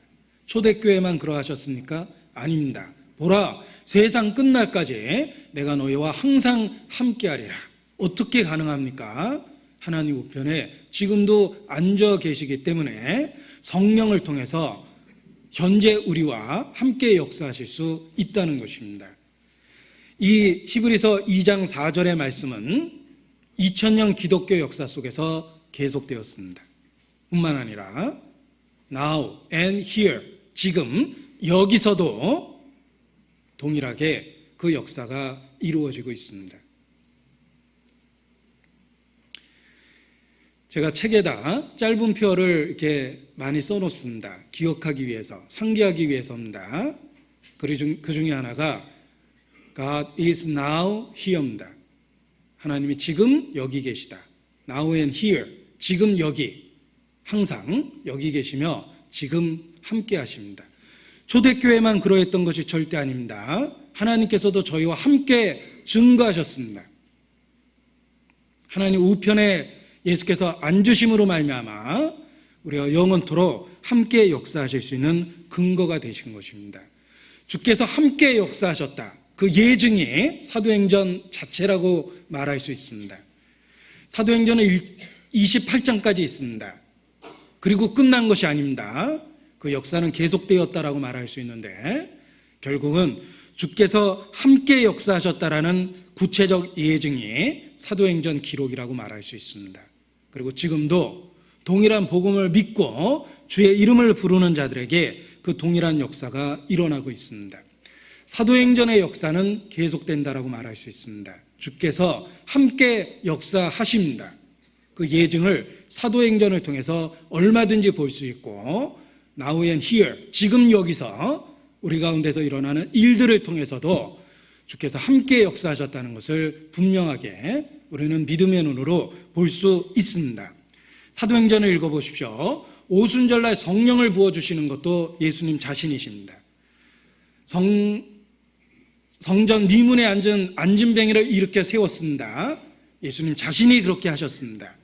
초대교회만 그러하셨습니까? 아닙니다. 보라, 세상 끝날까지 내가 너희와 항상 함께하리라. 어떻게 가능합니까? 하나님 우편에 지금도 앉아 계시기 때문에 성령을 통해서 현재 우리와 함께 역사하실 수 있다는 것입니다. 이 히브리서 2장 4절의 말씀은 2000년 기독교 역사 속에서 계속되었습니다. 뿐만 아니라 now and here, 지금 여기서도 동일하게 그 역사가 이루어지고 있습니다. 제가 책에다 짧은 표를 이렇게 많이 써놓습니다. 기억하기 위해서, 상기하기 위해서입니다. 그 중에 하나가 God is now here입니다. 하나님이 지금 여기 계시다. Now and here, 지금 여기, 항상 여기 계시며 지금 함께 하십니다. 초대교회만 그러했던 것이 절대 아닙니다. 하나님께서도 저희와 함께 증거하셨습니다. 하나님 우편에 예수께서 앉으심으로 말미암아 우리가 영원토록 함께 역사하실 수 있는 근거가 되신 것입니다. 주께서 함께 역사하셨다. 그 예증이 사도행전 자체라고 말할 수 있습니다. 사도행전은 28장까지 있습니다. 그리고 끝난 것이 아닙니다. 그 역사는 계속되었다라고 말할 수 있는데 결국은 주께서 함께 역사하셨다라는 구체적 예증이 사도행전 기록이라고 말할 수 있습니다. 그리고 지금도 동일한 복음을 믿고 주의 이름을 부르는 자들에게 그 동일한 역사가 일어나고 있습니다. 사도행전의 역사는 계속된다라고 말할 수 있습니다. 주께서 함께 역사하십니다. 그 예증을 사도행전을 통해서 얼마든지 볼 수 있고 now and here, 지금 여기서 우리 가운데서 일어나는 일들을 통해서도 주께서 함께 역사하셨다는 것을 분명하게 우리는 믿음의 눈으로 볼 수 있습니다. 사도행전을 읽어보십시오. 오순절날 성령을 부어주시는 것도 예수님 자신이십니다. 성전 미문에 앉은 안진뱅이를 일으켜 세웠습니다. 예수님 자신이 그렇게 하셨습니다.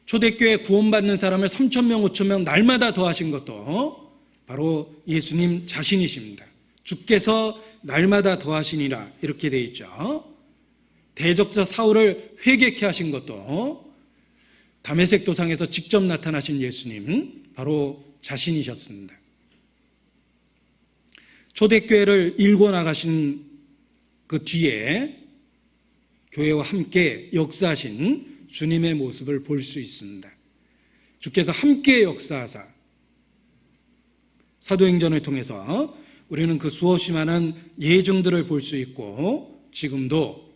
초대교회 구원받는 사람을 3,000명, 5,000명 날마다 더하신 것도 바로 예수님 자신이십니다. 주께서 날마다 더하시니라 이렇게 되어 있죠. 대적자 사울을 회개케 하신 것도 다메섹 도상에서 직접 나타나신 예수님 바로 자신이셨습니다. 초대교회를 일궈 나가신 그 뒤에 교회와 함께 역사하신 주님의 모습을 볼 수 있습니다. 주께서 함께 역사하사 사도행전을 통해서 우리는 그 수없이 많은 예증들을 볼 수 있고 지금도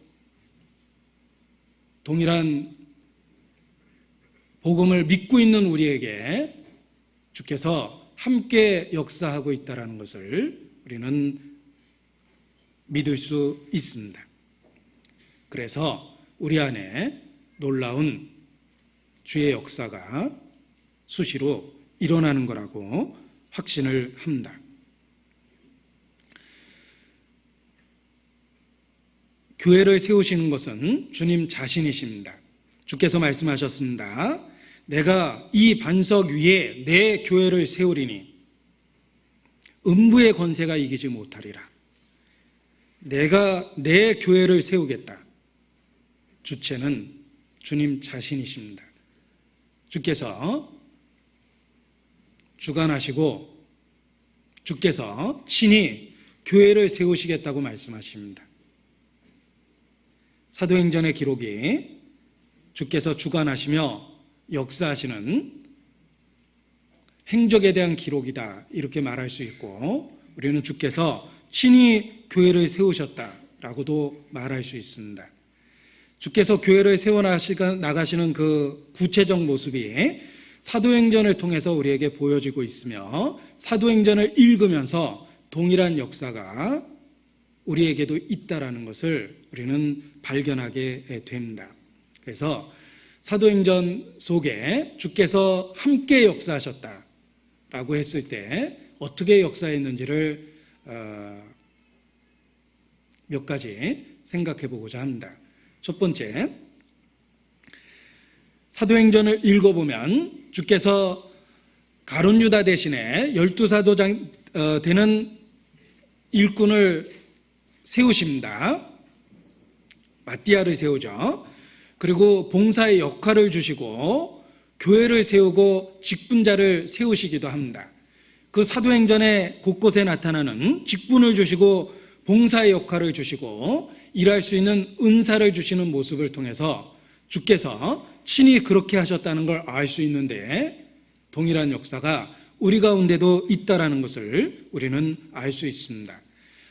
동일한 복음을 믿고 있는 우리에게 주께서 함께 역사하고 있다는 것을 우리는 믿을 수 있습니다. 그래서 우리 안에 놀라운 주의 역사가 수시로 일어나는 거라고 확신을 합니다. 교회를 세우시는 것은 주님 자신이십니다. 주께서 말씀하셨습니다. 내가 이 반석 위에 내 교회를 세우리니 음부의 권세가 이기지 못하리라. 내가 내 교회를 세우겠다. 주체는 주님 자신이십니다. 주께서 주관하시고 주께서 친히 교회를 세우시겠다고 말씀하십니다. 사도행전의 기록이 주께서 주관하시며 역사하시는 행적에 대한 기록이다 이렇게 말할 수 있고 우리는 주께서 친히 교회를 세우셨다라고도 말할 수 있습니다. 주께서 교회를 세워나가시는 그 구체적 모습이 사도행전을 통해서 우리에게 보여지고 있으며 사도행전을 읽으면서 동일한 역사가 우리에게도 있다라는 것을 우리는 발견하게 됩니다. 그래서 사도행전 속에 주께서 함께 역사하셨다라고 했을 때 어떻게 역사했는지를 몇 가지 생각해 보고자 합니다. 첫 번째, 사도행전을 읽어보면 주께서 가룟 유다 대신에 12사도 되는 일꾼을 세우십니다. 마띠아를 세우죠. 그리고 봉사의 역할을 주시고 교회를 세우고 직분자를 세우시기도 합니다. 그 사도행전의 곳곳에 나타나는 직분을 주시고 봉사의 역할을 주시고 일할 수 있는 은사를 주시는 모습을 통해서 주께서 친히 그렇게 하셨다는 걸 알 수 있는데 동일한 역사가 우리 가운데도 있다라는 것을 우리는 알 수 있습니다.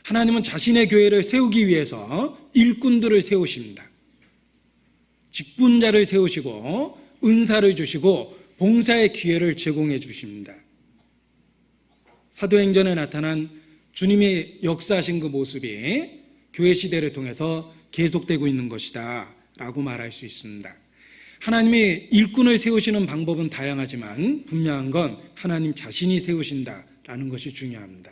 하나님은 자신의 교회를 세우기 위해서 일꾼들을 세우십니다. 직분자를 세우시고 은사를 주시고 봉사의 기회를 제공해 주십니다. 사도행전에 나타난 주님이 역사하신 그 모습이 교회 시대를 통해서 계속되고 있는 것이다 라고 말할 수 있습니다. 하나님이 일꾼을 세우시는 방법은 다양하지만 분명한 건 하나님 자신이 세우신다라는 것이 중요합니다.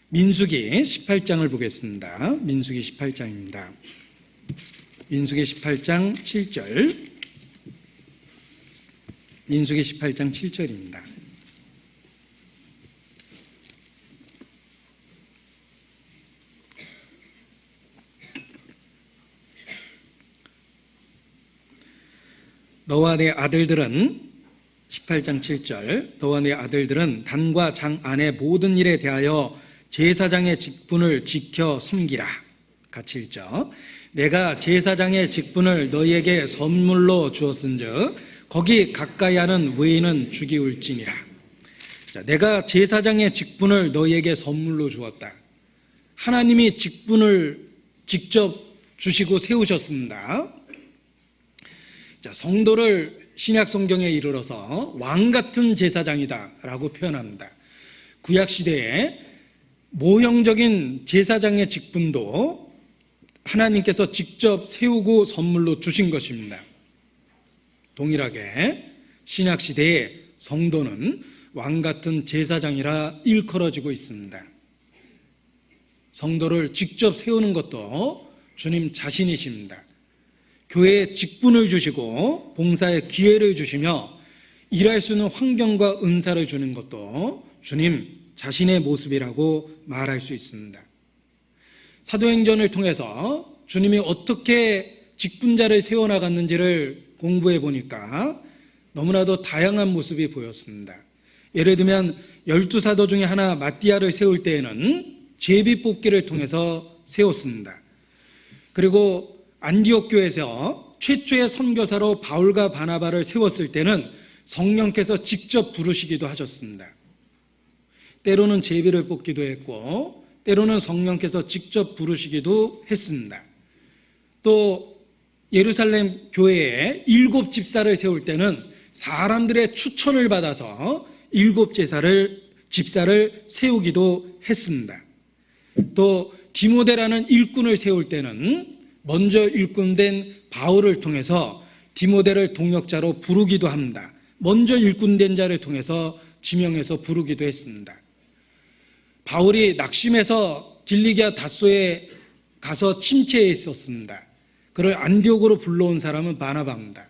민수기 18장을 보겠습니다. 민수기 18장입니다. 민수기 18장 7절. 민수기 18장 7절입니다. 너와 내 아들들은 18장 7절 너와 내 아들들은 단과 장 안의 모든 일에 대하여 제사장의 직분을 지켜 섬기라. 같이 읽죠. 내가 제사장의 직분을 너희에게 선물로 주었은즉 거기 가까이 하는 외인은 죽이울지니라. 내가 제사장의 직분을 너희에게 선물로 주었다. 하나님이 직분을 직접 주시고 세우셨습니다. 자, 성도를 신약 성경에 이르러서 왕 같은 제사장이다라고 표현합니다. 구약 시대에 모형적인 제사장의 직분도 하나님께서 직접 세우고 선물로 주신 것입니다. 동일하게 신약 시대의 성도는 왕 같은 제사장이라 일컬어지고 있습니다. 성도를 직접 세우는 것도 주님 자신이십니다. 교회에 직분을 주시고 봉사의 기회를 주시며 일할 수 있는 환경과 은사를 주는 것도 주님 자신의 모습이라고 말할 수 있습니다. 사도행전을 통해서 주님이 어떻게 직분자를 세워나갔는지를 공부해 보니까 너무나도 다양한 모습이 보였습니다. 예를 들면 12사도 중에 하나 마띠아를 세울 때에는 제비뽑기를 통해서 세웠습니다. 그리고 안디옥 교회에서 최초의 선교사로 바울과 바나바를 세웠을 때는 성령께서 직접 부르시기도 하셨습니다. 때로는 제비를 뽑기도 했고 때로는 성령께서 직접 부르시기도 했습니다. 또 예루살렘 교회에 7 집사를 세울 때는 사람들의 추천을 받아서 7 집사를 세우기도 했습니다. 또 디모데라는 일꾼을 세울 때는 먼저 일꾼된 바울을 통해서 디모데를 동역자로 부르기도 합니다. 먼저 일꾼된 자를 통해서 지명해서 부르기도 했습니다. 바울이 낙심해서 길리기아 닷소에 가서 침체해 있었습니다. 그를 안디옥으로 불러온 사람은 바나바입니다.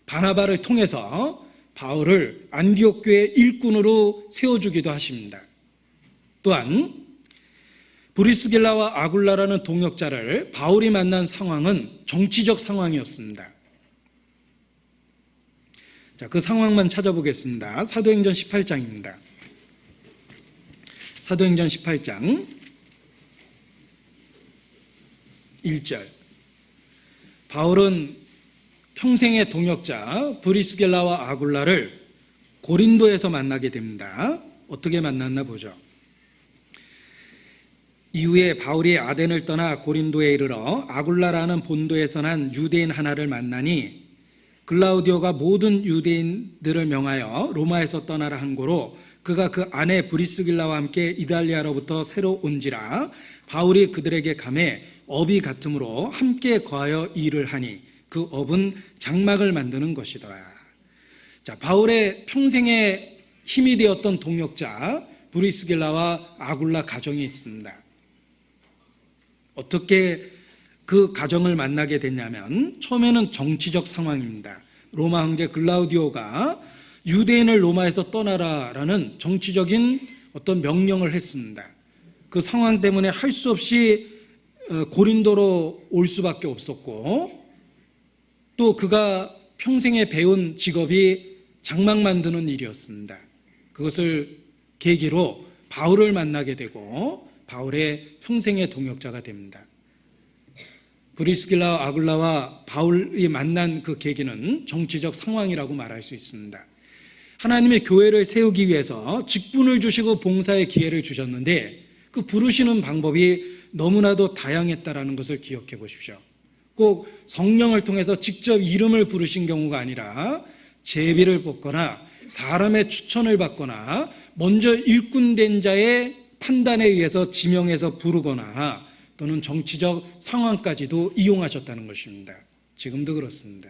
바나바를 통해서 바울을 안디옥 교회 일꾼으로 세워주기도 하십니다. 또한 브리스길라와 아굴라라는 동역자를 바울이 만난 상황은 정치적 상황이었습니다. 자, 그 상황만 찾아보겠습니다. 사도행전 18장입니다. 사도행전 18장 1절. 바울은 평생의 동역자 브리스길라와 아굴라를 고린도에서 만나게 됩니다. 어떻게 만났나 보죠. 이후에 바울이 아덴을 떠나 고린도에 이르러 아굴라라는 본도에서 난 유대인 하나를 만나니 글라우디오가 모든 유대인들을 명하여 로마에서 떠나라 한 고로 그가 그 아내 브리스길라와 함께 이달리아로부터 새로 온지라 바울이 그들에게 감해 업이 같으므로 함께 거하여 일을 하니 그 업은 장막을 만드는 것이더라. 자, 바울의 평생의 힘이 되었던 동역자 브리스길라와 아굴라 가정이 있습니다. 어떻게 그 가정을 만나게 됐냐면 처음에는 정치적 상황입니다. 로마 황제 글라우디오가 유대인을 로마에서 떠나라라는 정치적인 어떤 명령을 했습니다. 그 상황 때문에 할 수 없이 고린도로 올 수밖에 없었고 또 그가 평생에 배운 직업이 장막 만드는 일이었습니다. 그것을 계기로 바울을 만나게 되고 바울의 평생의 동역자가 됩니다. 브리스길라 아굴라와 바울이 만난 그 계기는 정치적 상황이라고 말할 수 있습니다. 하나님의 교회를 세우기 위해서 직분을 주시고 봉사의 기회를 주셨는데 그 부르시는 방법이 너무나도 다양했다라는 것을 기억해 보십시오. 꼭 성령을 통해서 직접 이름을 부르신 경우가 아니라 제비를 뽑거나 사람의 추천을 받거나 먼저 일꾼된 자의 판단에 의해서 지명해서 부르거나 또는 정치적 상황까지도 이용하셨다는 것입니다. 지금도 그렇습니다.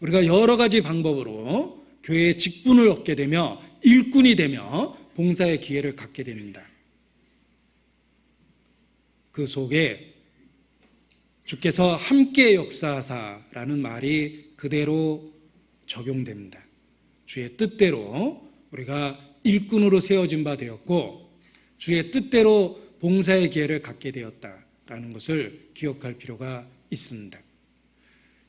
우리가 여러 가지 방법으로 교회의 직분을 얻게 되며 일꾼이 되며 봉사의 기회를 갖게 됩니다. 그 속에 주께서 함께 역사하사라는 말이 그대로 적용됩니다. 주의 뜻대로 우리가 일꾼으로 세워진 바 되었고 주의 뜻대로 봉사의 기회를 갖게 되었다라는 것을 기억할 필요가 있습니다.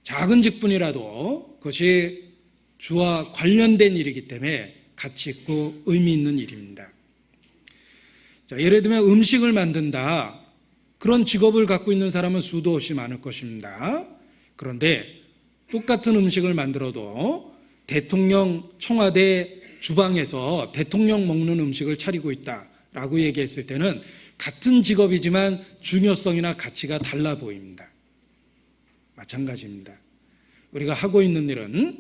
작은 직분이라도 그것이 주와 관련된 일이기 때문에 가치 있고 의미 있는 일입니다. 자, 예를 들면 음식을 만든다. 그런 직업을 갖고 있는 사람은 수도 없이 많을 것입니다. 그런데 똑같은 음식을 만들어도 대통령 청와대 주방에서 대통령 먹는 음식을 차리고 있다라고 얘기했을 때는 같은 직업이지만 중요성이나 가치가 달라 보입니다. 마찬가지입니다. 우리가 하고 있는 일은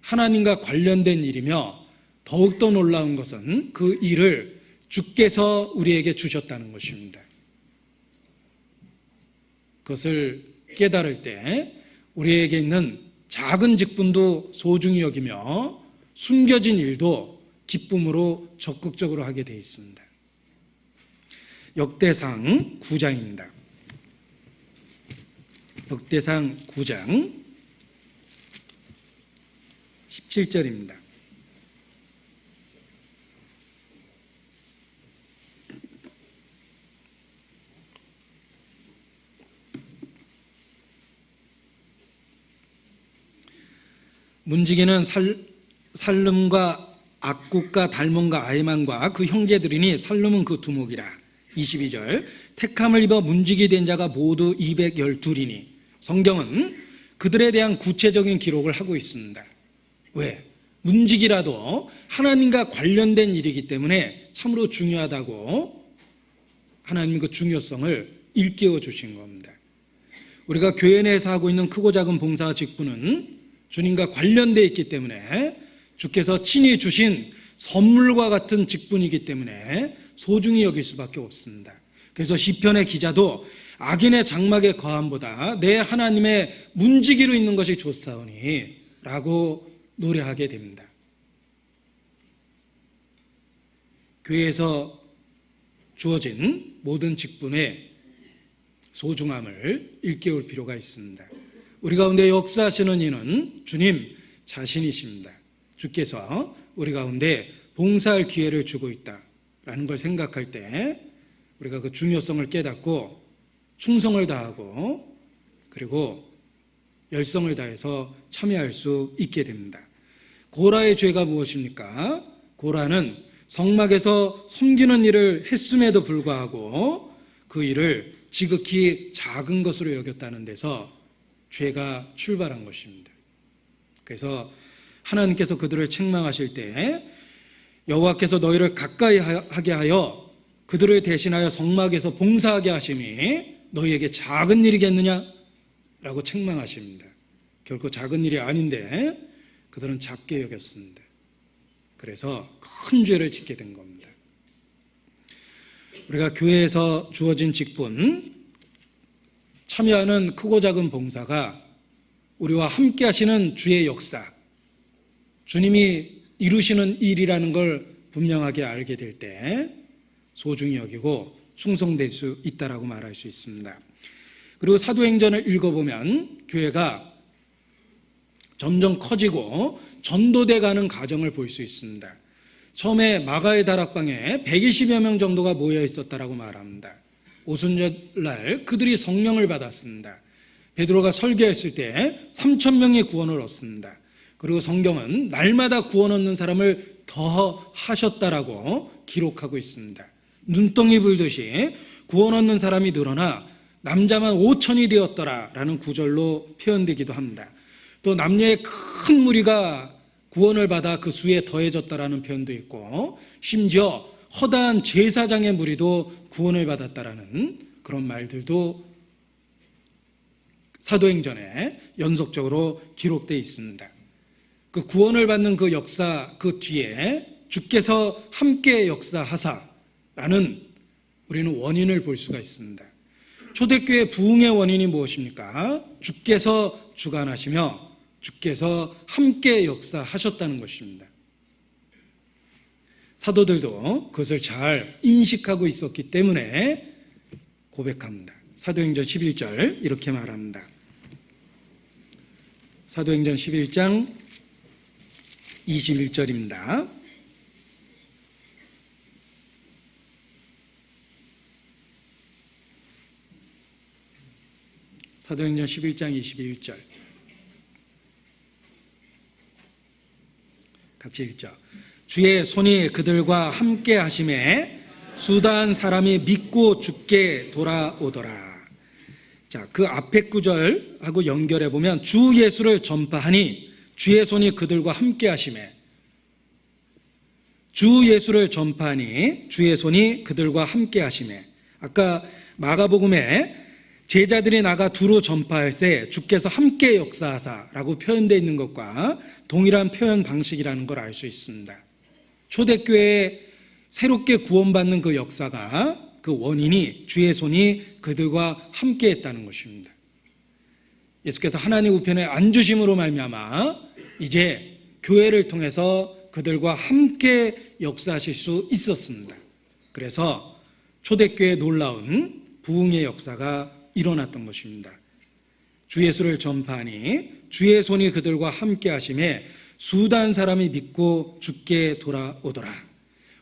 하나님과 관련된 일이며 더욱더 놀라운 것은 그 일을 주께서 우리에게 주셨다는 것입니다. 그것을 깨달을 때 우리에게 있는 작은 직분도 소중히 여기며 숨겨진 일도 기쁨으로 적극적으로 하게 되어 있습니다. 역대상 9장입니다. 역대상 9장 17절입니다. 문지기는 살름과 악국과 달몬과 아히만과 그 형제들이니 살름은 그 두목이라. 22절 택함을 입어 문지기 된 자가 모두 212이니. 성경은 그들에 대한 구체적인 기록을 하고 있습니다. 왜? 문지기라도 하나님과 관련된 일이기 때문에 참으로 중요하다고 하나님의 그 중요성을 일깨워 주신 겁니다. 우리가 교회 내에서 하고 있는 크고 작은 봉사와 직분은 주님과 관련되어 있기 때문에 주께서 친히 주신 선물과 같은 직분이기 때문에 소중히 여길 수밖에 없습니다. 그래서 시편의 기자도 악인의 장막의 거함보다 내 하나님의 문지기로 있는 것이 좋사오니 라고 노래하게 됩니다. 교회에서 주어진 모든 직분의 소중함을 일깨울 필요가 있습니다. 우리 가운데 역사하시는 이는 주님 자신이십니다. 주께서 우리 가운데 봉사할 기회를 주고 있다라는 걸 생각할 때 우리가 그 중요성을 깨닫고 충성을 다하고 그리고 열성을 다해서 참여할 수 있게 됩니다. 고라의 죄가 무엇입니까? 고라는 성막에서 섬기는 일을 했음에도 불구하고 그 일을 지극히 작은 것으로 여겼다는 데서 죄가 출발한 것입니다. 그래서 하나님께서 그들을 책망하실 때 여호와께서 너희를 가까이 하게 하여 그들을 대신하여 성막에서 봉사하게 하심이 너희에게 작은 일이겠느냐? 라고 책망하십니다. 결코 작은 일이 아닌데 그들은 작게 여겼습니다. 그래서 큰 죄를 짓게 된 겁니다. 우리가 교회에서 주어진 직분, 참여하는 크고 작은 봉사가 우리와 함께 하시는 주의 역사, 주님이 이루시는 일이라는 걸 분명하게 알게 될 때 소중히 여기고 충성될 수 있다라고 말할 수 있습니다. 그리고 사도행전을 읽어보면 교회가 점점 커지고 전도돼 가는 과정을 볼 수 있습니다. 처음에 마가의 다락방에 120여 명 정도가 모여 있었다라고 말합니다. 오순절날 그들이 성령을 받았습니다. 베드로가 설교했을 때 3,000명이 구원을 얻습니다. 그리고 성경은 날마다 구원 얻는 사람을 더하셨다라고 기록하고 있습니다. 눈덩이 불듯이 구원 얻는 사람이 늘어나 남자만 5,000이 되었더라라는 구절로 표현되기도 합니다. 또 남녀의 큰 무리가 구원을 받아 그 수에 더해졌다라는 표현도 있고 심지어 허다한 제사장의 무리도 구원을 받았다라는 그런 말들도 사도행전에 연속적으로 기록되어 있습니다. 그 구원을 받는 그 역사 그 뒤에 주께서 함께 역사하사라는 우리는 원인을 볼 수가 있습니다. 초대교회 부흥의 원인이 무엇입니까? 주께서 주관하시며 주께서 함께 역사하셨다는 것입니다. 사도들도 그것을 잘 인식하고 있었기 때문에 고백합니다. 사도행전 11절 이렇게 말합니다. 사도행전 11장 21절입니다. 사도행전 11장 21절 같이 읽죠. 주의 손이 그들과 함께 하심에 수다한 사람이 믿고 주께 돌아오더라. 자, 그 앞에 구절하고 연결해 보면 주 예수를 전파하니 주의 손이 그들과 함께 하심에 주 예수를 전파하니 주의 손이 그들과 함께 하심에 아까 마가복음에 제자들이 나가 두루 전파할 때 주께서 함께 역사하사라고 표현되어 있는 것과 동일한 표현 방식이라는 걸 알 수 있습니다. 초대교회에 새롭게 구원받는 그 역사가 그 원인이 주의 손이 그들과 함께 했다는 것입니다. 예수께서 하나님 우편에 앉으심으로 말미암아 이제 교회를 통해서 그들과 함께 역사하실 수 있었습니다. 그래서 초대교회의 놀라운 부흥의 역사가 일어났던 것입니다. 주 예수를 전파하니 주의 손이 그들과 함께 하심에 수단 사람이 믿고 주께 돌아오더라.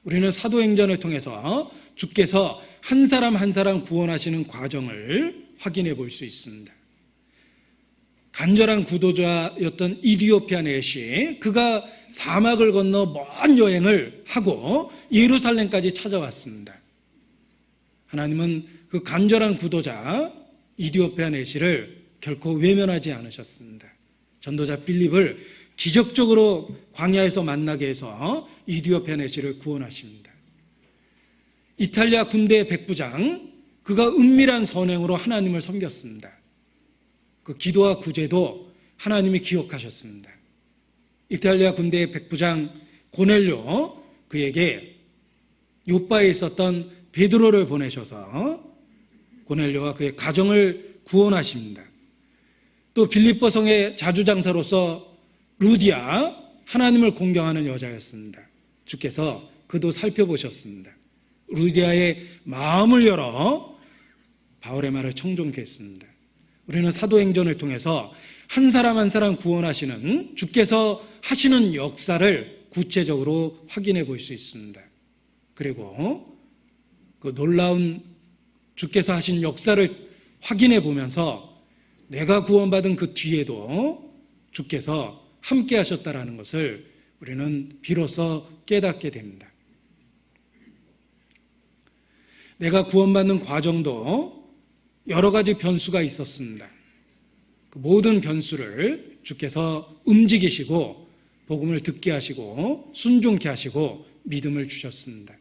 우리는 사도행전을 통해서 주께서 한 사람 한 사람 구원하시는 과정을 확인해 볼 수 있습니다. 간절한 구도자였던 이디오피아 내시, 그가 사막을 건너 먼 여행을 하고 예루살렘까지 찾아왔습니다. 하나님은 그 간절한 구도자 이디오피아 내시를 결코 외면하지 않으셨습니다. 전도자 빌립을 기적적으로 광야에서 만나게 해서 이디오피아 내시를 구원하십니다. 이탈리아 군대의 백부장, 그가 은밀한 선행으로 하나님을 섬겼습니다. 그 기도와 구제도 하나님이 기억하셨습니다. 이탈리아 군대의 백부장 고넬료, 그에게 요빠에 있었던 베드로를 보내셔서 고넬료와 그의 가정을 구원하십니다. 또 빌립보 성의 자주장사로서 루디아, 하나님을 공경하는 여자였습니다. 주께서 그도 살펴보셨습니다. 루디아의 마음을 열어 바울의 말을 청종케 했습니다. 우리는 사도행전을 통해서 한 사람 한 사람 구원하시는 주께서 하시는 역사를 구체적으로 확인해 볼 수 있습니다. 그리고 그 놀라운 주께서 하신 역사를 확인해 보면서 내가 구원받은 그 뒤에도 주께서 함께 하셨다라는 것을 우리는 비로소 깨닫게 됩니다. 내가 구원받는 과정도 여러 가지 변수가 있었습니다. 그 모든 변수를 주께서 움직이시고 복음을 듣게 하시고 순종케 하시고 믿음을 주셨습니다.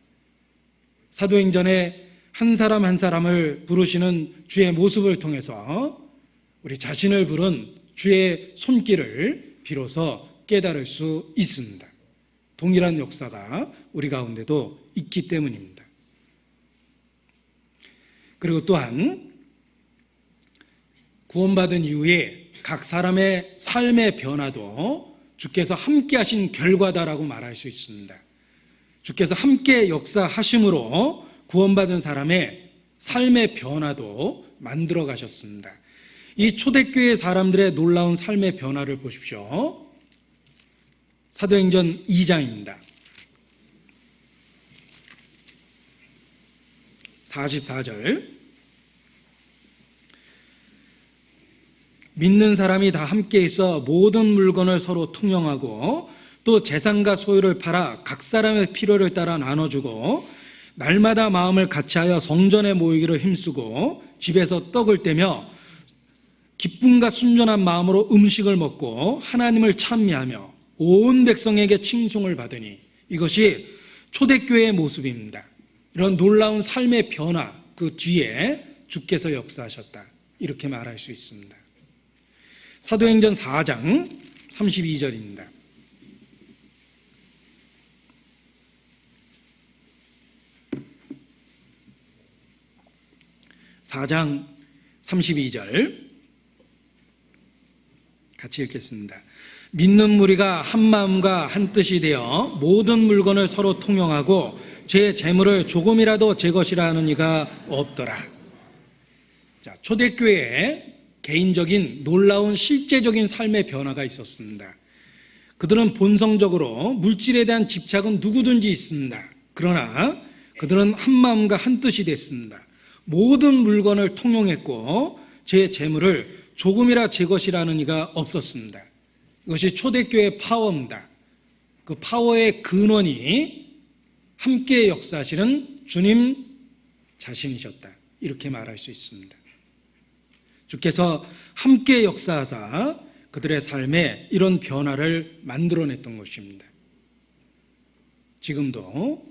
사도행전에 한 사람 한 사람을 부르시는 주의 모습을 통해서 우리 자신을 부른 주의 손길을 비로소 깨달을 수 있습니다. 동일한 역사가 우리 가운데도 있기 때문입니다. 그리고 또한 구원받은 이후에 각 사람의 삶의 변화도 주께서 함께 하신 결과다라고 말할 수 있습니다. 주께서 함께 역사하심으로 구원받은 사람의 삶의 변화도 만들어 가셨습니다. 이 초대교회 사람들의 놀라운 삶의 변화를 보십시오. 사도행전 2장입니다. 44절. 믿는 사람이 다 함께 있어 모든 물건을 서로 통용하고 또 재산과 소유를 팔아 각 사람의 필요를 따라 나눠주고 날마다 마음을 같이하여 성전에 모이기를 힘쓰고 집에서 떡을 떼며 기쁨과 순전한 마음으로 음식을 먹고 하나님을 찬미하며 온 백성에게 칭송을 받으니, 이것이 초대교회의 모습입니다. 이런 놀라운 삶의 변화, 그 뒤에 주께서 역사하셨다, 이렇게 말할 수 있습니다. 사도행전 4장 32절입니다. 4장 32절 같이 읽겠습니다. 믿는 무리가 한 마음과 한 뜻이 되어 모든 물건을 서로 통용하고 제 재물을 조금이라도 제 것이라 하는 이가 없더라. 자, 초대교회에 개인적인 놀라운 실제적인 삶의 변화가 있었습니다. 그들은 본성적으로 물질에 대한 집착은 누구든지 있습니다. 그러나 그들은 한 마음과 한 뜻이 됐습니다. 모든 물건을 통용했고 제 재물을 조금이라 제 것이라는 이가 없었습니다. 이것이 초대교회의 파워입니다. 그 파워의 근원이 함께 역사하시는 주님 자신이셨다, 이렇게 말할 수 있습니다. 주께서 함께 역사하사 그들의 삶에 이런 변화를 만들어냈던 것입니다. 지금도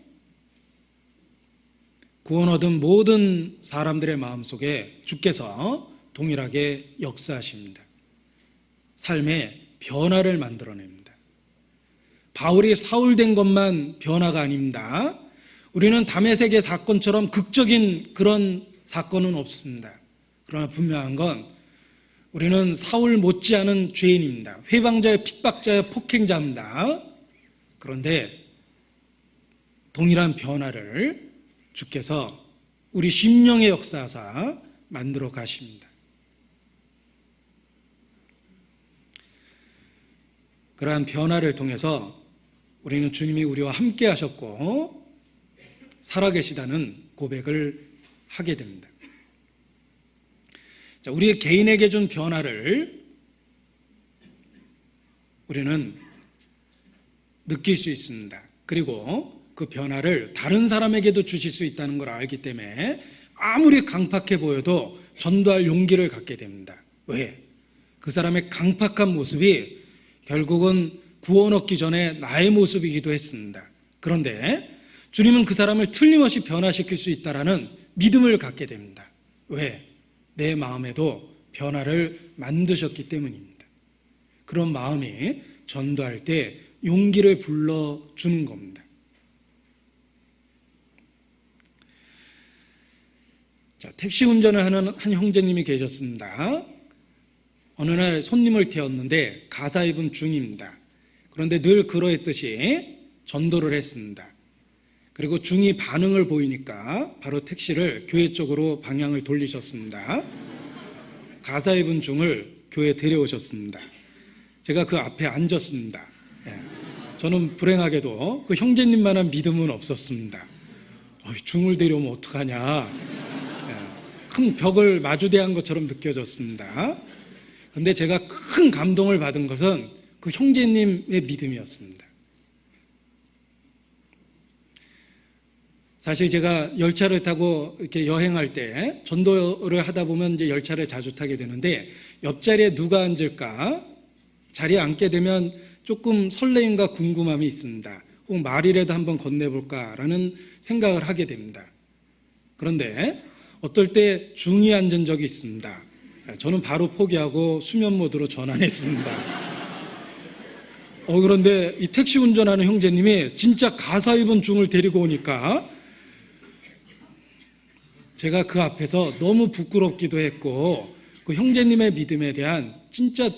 구원 얻은 모든 사람들의 마음속에 주께서 동일하게 역사하십니다. 삶의 변화를 만들어냅니다. 바울이 사울된 것만 변화가 아닙니다. 우리는 다메섹의 사건처럼 극적인 그런 사건은 없습니다. 그러나 분명한 건 우리는 사울 못지않은 죄인입니다. 회방자의 핍박자의 폭행자입니다. 그런데 동일한 변화를 주께서 우리 심령의 역사하사 만들어 가십니다. 그러한 변화를 통해서 우리는 주님이 우리와 함께 하셨고 살아계시다는 고백을 하게 됩니다. 자, 우리 개인에게 준 변화를 우리는 느낄 수 있습니다. 그리고 그 변화를 다른 사람에게도 주실 수 있다는 걸 알기 때문에 아무리 강팍해 보여도 전도할 용기를 갖게 됩니다. 왜? 그 사람의 강팍한 모습이 결국은 구원 얻기 전에 나의 모습이기도 했습니다. 그런데 주님은 그 사람을 틀림없이 변화시킬 수 있다라는 믿음을 갖게 됩니다. 왜? 내 마음에도 변화를 만드셨기 때문입니다. 그런 마음이 전도할 때 용기를 불러주는 겁니다. 자, 택시 운전을 하는 한 형제님이 계셨습니다. 어느 날 손님을 태웠는데 가사 입은 중입니다. 그런데 늘 그러했듯이 전도를 했습니다. 그리고 중이 반응을 보이니까 바로 택시를 교회 쪽으로 방향을 돌리셨습니다. 가사 입은 중을 교회에 데려오셨습니다. 제가 그 앞에 앉았습니다. 저는 불행하게도 그 형제님만한 믿음은 없었습니다. 중을 데려오면 어떡하냐. 큰 벽을 마주대한 것처럼 느껴졌습니다. 그런데 제가 큰 감동을 받은 것은 그 형제님의 믿음이었습니다. 사실 제가 열차를 타고 이렇게 여행할 때 전도를 하다 보면 이제 열차를 자주 타게 되는데 옆자리에 누가 앉을까? 자리에 앉게 되면 조금 설레임과 궁금함이 있습니다. 혹 말이라도 한번 건네볼까라는 생각을 하게 됩니다. 그런데 어떨 때 중이 앉은 적이 있습니다. 저는 바로 포기하고 수면 모드로 전환했습니다. 그런데 이 택시 운전하는 형제님이 진짜 가사 입은 중을 데리고 오니까 제가 그 앞에서 너무 부끄럽기도 했고 그 형제님의 믿음에 대한 진짜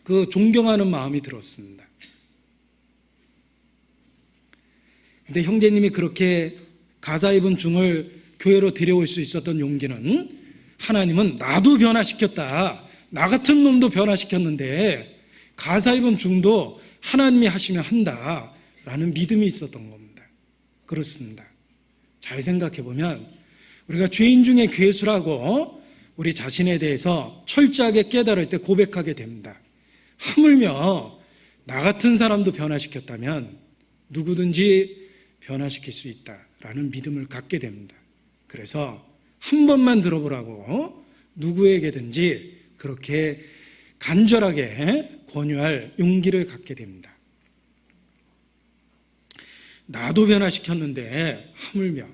그 존경하는 마음이 들었습니다. 근데 형제님이 그렇게 가사 입은 중을 교회로 데려올 수 있었던 용기는 하나님은 나도 변화시켰다. 나 같은 놈도 변화시켰는데 가사 입은 중도 하나님이 하시면 한다라는 믿음이 있었던 겁니다. 그렇습니다. 잘 생각해 보면 우리가 죄인 중에 괴수라고 우리 자신에 대해서 철저하게 깨달을 때 고백하게 됩니다. 하물며 나 같은 사람도 변화시켰다면 누구든지 변화시킬 수 있다라는 믿음을 갖게 됩니다. 그래서 한 번만 들어보라고 누구에게든지 그렇게 간절하게 권유할 용기를 갖게 됩니다. 나도 변화시켰는데 하물며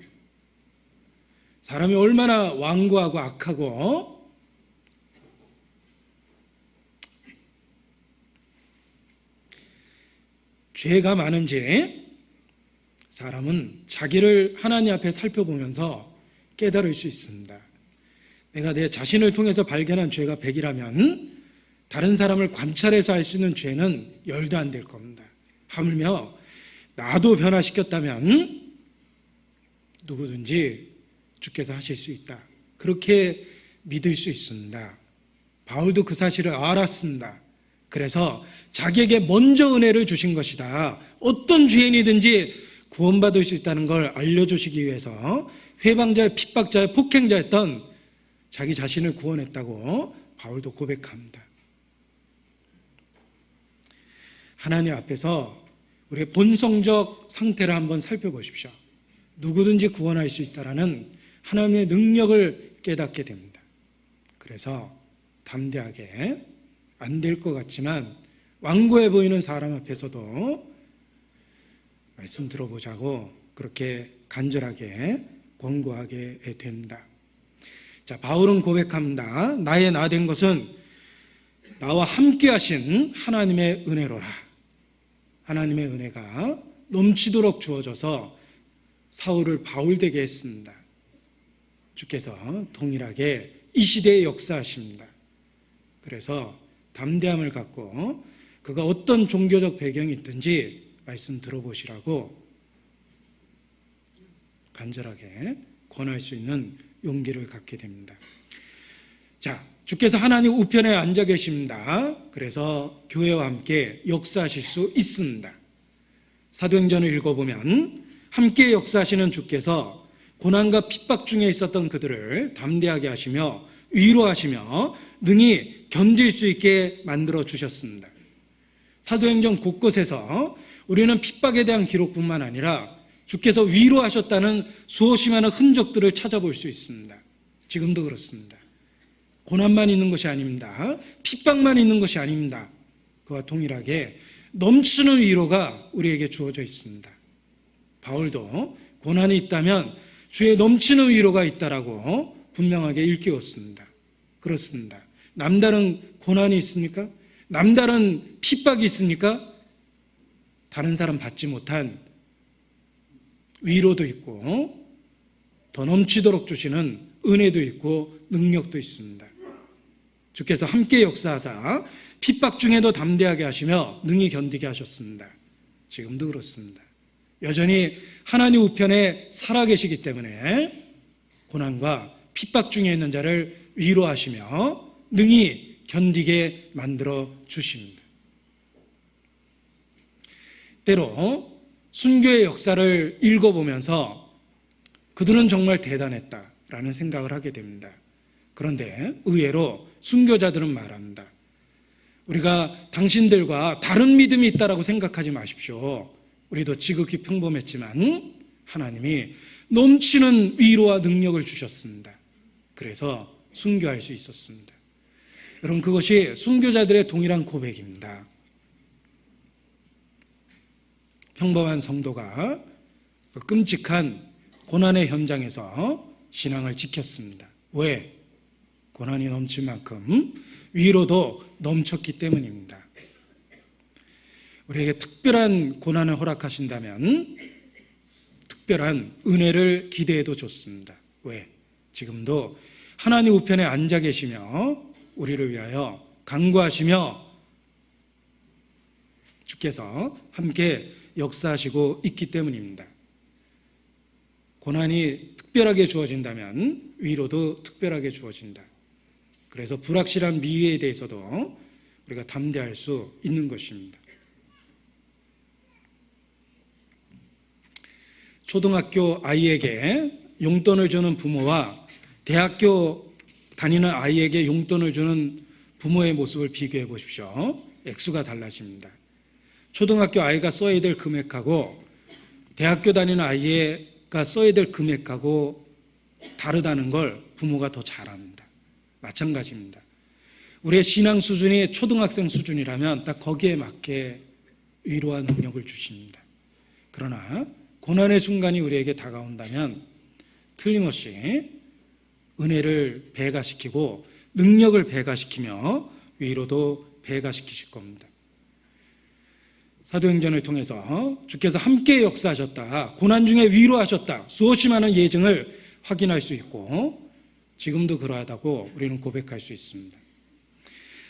사람이 얼마나 완고하고 악하고 죄가 많은지 사람은 자기를 하나님 앞에 살펴보면서 깨달을 수 있습니다. 내가 내 자신을 통해서 발견한 죄가 100이라면 다른 사람을 관찰해서 알 수 있는 죄는 10도 안 될 겁니다. 하물며 나도 변화시켰다면 누구든지 주께서 하실 수 있다. 그렇게 믿을 수 있습니다. 바울도 그 사실을 알았습니다. 그래서 자기에게 먼저 은혜를 주신 것이다. 어떤 죄인이든지 구원받을 수 있다는 걸 알려주시기 위해서 회방자의 핍박자의 폭행자였던 자기 자신을 구원했다고 바울도 고백합니다. 하나님 앞에서 우리의 본성적 상태를 한번 살펴보십시오. 누구든지 구원할 수 있다라는 하나님의 능력을 깨닫게 됩니다. 그래서 담대하게 안 될 것 같지만 완고해 보이는 사람 앞에서도 말씀 들어보자고 그렇게 간절하게 권고하게 됩니다. 자, 바울은 고백합니다. 나의 나 된 것은 나와 함께 하신 하나님의 은혜로라. 하나님의 은혜가 넘치도록 주어져서 사울을 바울되게 했습니다. 주께서 동일하게 이 시대에 역사하십니다. 그래서 담대함을 갖고 그가 어떤 종교적 배경이 있든지 말씀 들어보시라고 간절하게 권할 수 있는 용기를 갖게 됩니다. 자, 주께서 하나님 우편에 앉아 계십니다. 그래서 교회와 함께 역사하실 수 있습니다. 사도행전을 읽어보면 함께 역사하시는 주께서 고난과 핍박 중에 있었던 그들을 담대하게 하시며 위로하시며 능히 견딜 수 있게 만들어 주셨습니다. 사도행전 곳곳에서 우리는 핍박에 대한 기록뿐만 아니라 주께서 위로하셨다는 수없이 많은 흔적들을 찾아볼 수 있습니다. 지금도 그렇습니다. 고난만 있는 것이 아닙니다. 핍박만 있는 것이 아닙니다. 그와 동일하게 넘치는 위로가 우리에게 주어져 있습니다. 바울도 고난이 있다면 주의 넘치는 위로가 있다라고 분명하게 일깨웠습니다. 그렇습니다. 남다른 고난이 있습니까? 남다른 핍박이 있습니까? 다른 사람 받지 못한 위로도 있고 더 넘치도록 주시는 은혜도 있고 능력도 있습니다. 주께서 함께 역사하사 핍박 중에도 담대하게 하시며 능히 견디게 하셨습니다. 지금도 그렇습니다. 여전히 하나님 우편에 살아계시기 때문에 고난과 핍박 중에 있는 자를 위로하시며 능히 견디게 만들어 주십니다. 때로 순교의 역사를 읽어보면서 그들은 정말 대단했다라는 생각을 하게 됩니다. 그런데 의외로 순교자들은 말합니다. 우리가 당신들과 다른 믿음이 있다라고 생각하지 마십시오. 우리도 지극히 평범했지만 하나님이 넘치는 위로와 능력을 주셨습니다. 그래서 순교할 수 있었습니다. 여러분, 그것이 순교자들의 동일한 고백입니다. 평범한 성도가 그 끔찍한 고난의 현장에서 신앙을 지켰습니다. 왜? 고난이 넘칠 만큼 위로도 넘쳤기 때문입니다. 우리에게 특별한 고난을 허락하신다면 특별한 은혜를 기대해도 좋습니다. 왜? 지금도 하나님 우편에 앉아 계시며 우리를 위하여 간구하시며 주께서 함께 역사하시고 있기 때문입니다. 고난이 특별하게 주어진다면 위로도 특별하게 주어진다. 그래서 불확실한 미래에 대해서도 우리가 담대할 수 있는 것입니다. 초등학교 아이에게 용돈을 주는 부모와 대학교 다니는 아이에게 용돈을 주는 부모의 모습을 비교해 보십시오. 액수가 달라집니다. 초등학교 아이가 써야 될 금액하고 대학교 다니는 아이가 써야 될 금액하고 다르다는 걸 부모가 더 잘 압니다. 마찬가지입니다. 우리의 신앙 수준이 초등학생 수준이라면 딱 거기에 맞게 위로와 능력을 주십니다. 그러나 고난의 순간이 우리에게 다가온다면 틀림없이 은혜를 배가시키고 능력을 배가시키며 위로도 배가시키실 겁니다. 사도행전을 통해서 주께서 함께 역사하셨다, 고난 중에 위로하셨다, 수없이 많은 예증을 확인할 수 있고 지금도 그러하다고 우리는 고백할 수 있습니다.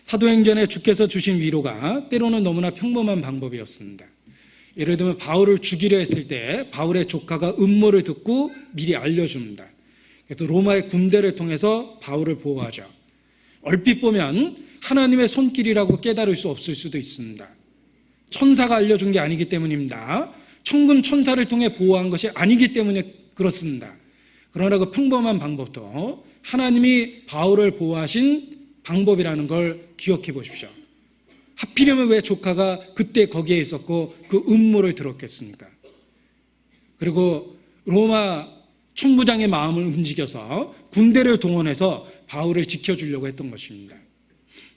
사도행전에 주께서 주신 위로가 때로는 너무나 평범한 방법이었습니다. 예를 들면 바울을 죽이려 했을 때 바울의 조카가 음모를 듣고 미리 알려줍니다. 그래서 로마의 군대를 통해서 바울을 보호하죠. 얼핏 보면 하나님의 손길이라고 깨달을 수 없을 수도 있습니다. 천사가 알려준 게 아니기 때문입니다. 천군 천사를 통해 보호한 것이 아니기 때문에 그렇습니다. 그러나 그 평범한 방법도 하나님이 바울을 보호하신 방법이라는 걸 기억해 보십시오. 하필이면 왜 조카가 그때 거기에 있었고 그 음모를 들었겠습니까? 그리고 로마 총부장의 마음을 움직여서 군대를 동원해서 바울을 지켜주려고 했던 것입니다.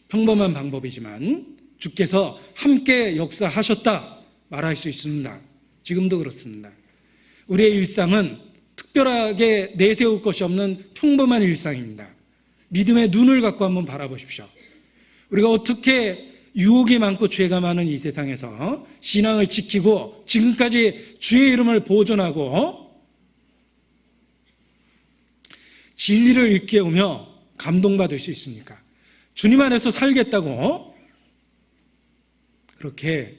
평범한 방법이지만 주께서 함께 역사하셨다 말할 수 있습니다. 지금도 그렇습니다. 우리의 일상은 특별하게 내세울 것이 없는 평범한 일상입니다. 믿음의 눈을 갖고 한번 바라보십시오. 우리가 어떻게 유혹이 많고 죄가 많은 이 세상에서 신앙을 지키고 지금까지 주의 이름을 보존하고 진리를 일깨우며 감동받을 수 있습니까? 주님 안에서 살겠다고 그렇게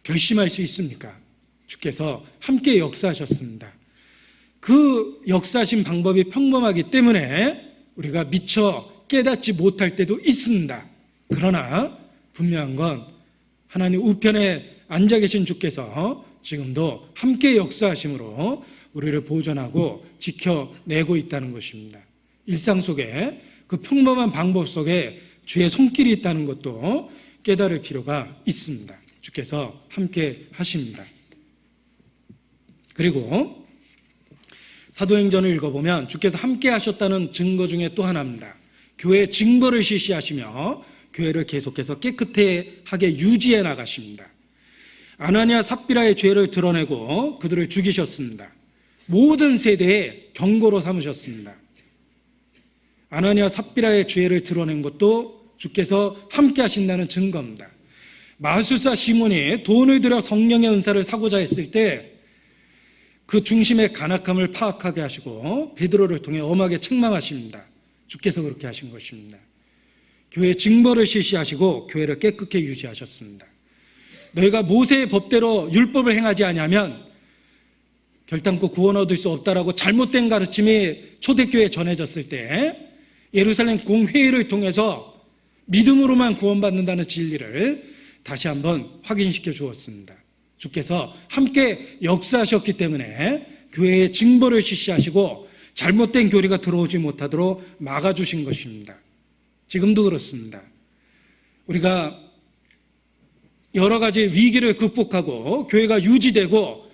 결심할 수 있습니까? 주께서 함께 역사하셨습니다. 그 역사하신 방법이 평범하기 때문에 우리가 미처 깨닫지 못할 때도 있습니다. 그러나 분명한 건 하나님 우편에 앉아 계신 주께서 지금도 함께 역사하심으로 우리를 보존하고 지켜내고 있다는 것입니다. 일상 속에 그 평범한 방법 속에 주의 손길이 있다는 것도 깨달을 필요가 있습니다. 주께서 함께 하십니다. 그리고 사도행전을 읽어보면 주께서 함께 하셨다는 증거 중에 또 하나입니다. 교회의 증거를 실시하시며 교회를 계속해서 깨끗하게 유지해 나가십니다. 아나니아 삽비라의 죄를 드러내고 그들을 죽이셨습니다. 모든 세대에 경고로 삼으셨습니다. 아나니아 삽비라의 죄를 드러낸 것도 주께서 함께 하신다는 증거입니다. 마술사 시몬이 돈을 들여 성령의 은사를 사고자 했을 때 그 중심의 간악함을 파악하게 하시고 베드로를 통해 엄하게 책망하십니다. 주께서 그렇게 하신 것입니다. 교회의 증거를 실시하시고 교회를 깨끗게 유지하셨습니다. 너희가 모세의 법대로 율법을 행하지 아니하면 결단코 구원 얻을 수 없다라고 잘못된 가르침이 초대교회에 전해졌을 때 예루살렘 공회의를 통해서 믿음으로만 구원받는다는 진리를 다시 한번 확인시켜 주었습니다. 주께서 함께 역사하셨기 때문에 교회의 징벌을 실시하시고 잘못된 교리가 들어오지 못하도록 막아주신 것입니다. 지금도 그렇습니다. 우리가 여러 가지 위기를 극복하고 교회가 유지되고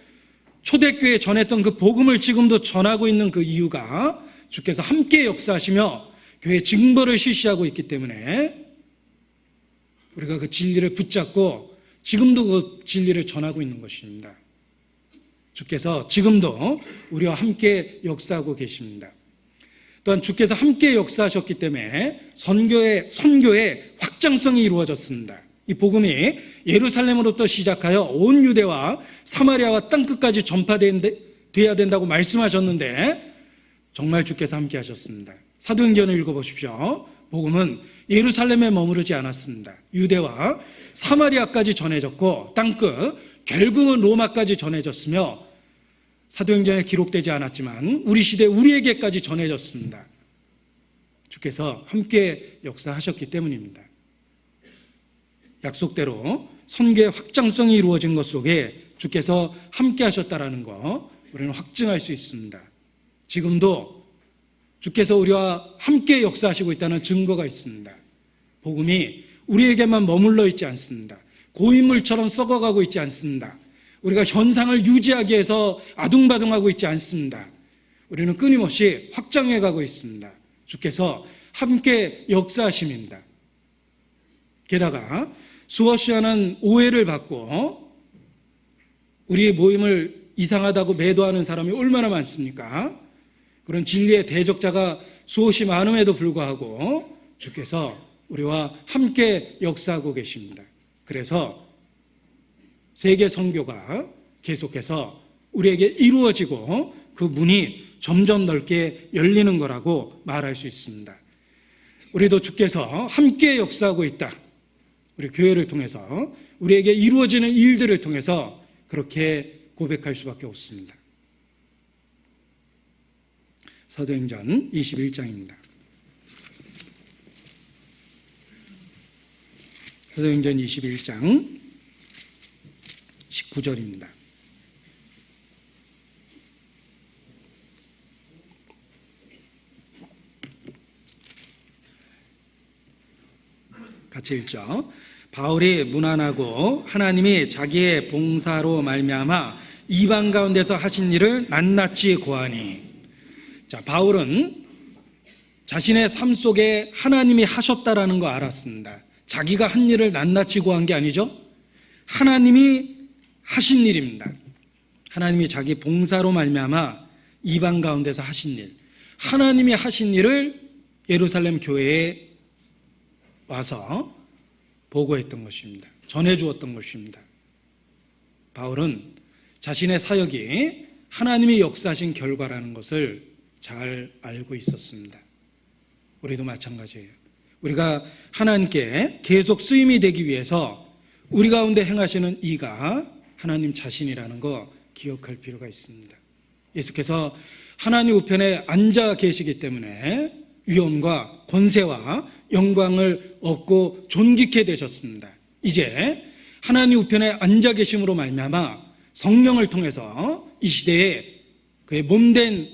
초대교회에 전했던 그 복음을 지금도 전하고 있는 그 이유가 주께서 함께 역사하시며 교회의 징벌을 실시하고 있기 때문에 우리가 그 진리를 붙잡고 지금도 그 진리를 전하고 있는 것입니다. 주께서 지금도 우리와 함께 역사하고 계십니다. 또한 주께서 함께 역사하셨기 때문에 선교의 확장성이 이루어졌습니다. 이 복음이 예루살렘으로부터 시작하여 온 유대와 사마리아와 땅끝까지 전파되어야 된다고 말씀하셨는데 정말 주께서 함께 하셨습니다. 사도행전을 읽어보십시오. 복음은 예루살렘에 머무르지 않았습니다. 유대와 사마리아까지 전해졌고 땅끝 결국은 로마까지 전해졌으며 사도행전에 기록되지 않았지만 우리 시대 우리에게까지 전해졌습니다. 주께서 함께 역사하셨기 때문입니다. 약속대로 선교의 확장성이 이루어진 것 속에 주께서 함께 하셨다라는 거 우리는 확증할 수 있습니다. 지금도 주께서 우리와 함께 역사하시고 있다는 증거가 있습니다. 복음이 우리에게만 머물러 있지 않습니다. 고인물처럼 썩어가고 있지 않습니다. 우리가 현상을 유지하기 위해서 아둥바둥하고 있지 않습니다. 우리는 끊임없이 확장해가고 있습니다. 주께서 함께 역사하심입니다. 게다가 수없이 하는 오해를 받고 우리의 모임을 이상하다고 매도하는 사람이 얼마나 많습니까? 그런 진리의 대적자가 수없이 많음에도 불구하고 주께서 우리와 함께 역사하고 계십니다. 그래서 세계 선교가 계속해서 우리에게 이루어지고 그 문이 점점 넓게 열리는 거라고 말할 수 있습니다. 우리도 주께서 함께 역사하고 있다. 우리 교회를 통해서 우리에게 이루어지는 일들을 통해서 그렇게 고백할 수밖에 없습니다. 사도행전 21장입니다. 사도행전 21장 19절입니다. 같이 읽죠. 바울이 문안하고 하나님이 자기의 봉사로 말미암아 이방 가운데서 하신 일을 낱낱이 고하니. 자, 바울은 자신의 삶 속에 하나님이 하셨다라는 거 알았습니다. 자기가 한 일을 낱낱이 고한 게 아니죠. 하나님이 하신 일입니다. 하나님이 자기 봉사로 말미암아 이방 가운데서 하신 일, 하나님이 하신 일을 예루살렘 교회에 와서 보고했던 것입니다. 전해주었던 것입니다. 바울은 자신의 사역이 하나님이 역사하신 결과라는 것을 잘 알고 있었습니다. 우리도 마찬가지예요. 우리가 하나님께 계속 쓰임이 되기 위해서 우리 가운데 행하시는 이가 하나님 자신이라는 거 기억할 필요가 있습니다. 예수께서 하나님 우편에 앉아 계시기 때문에 위엄과 권세와 영광을 얻고 존귀케 되셨습니다. 이제 하나님 우편에 앉아 계심으로 말미암아 성령을 통해서 이 시대에 그의 몸된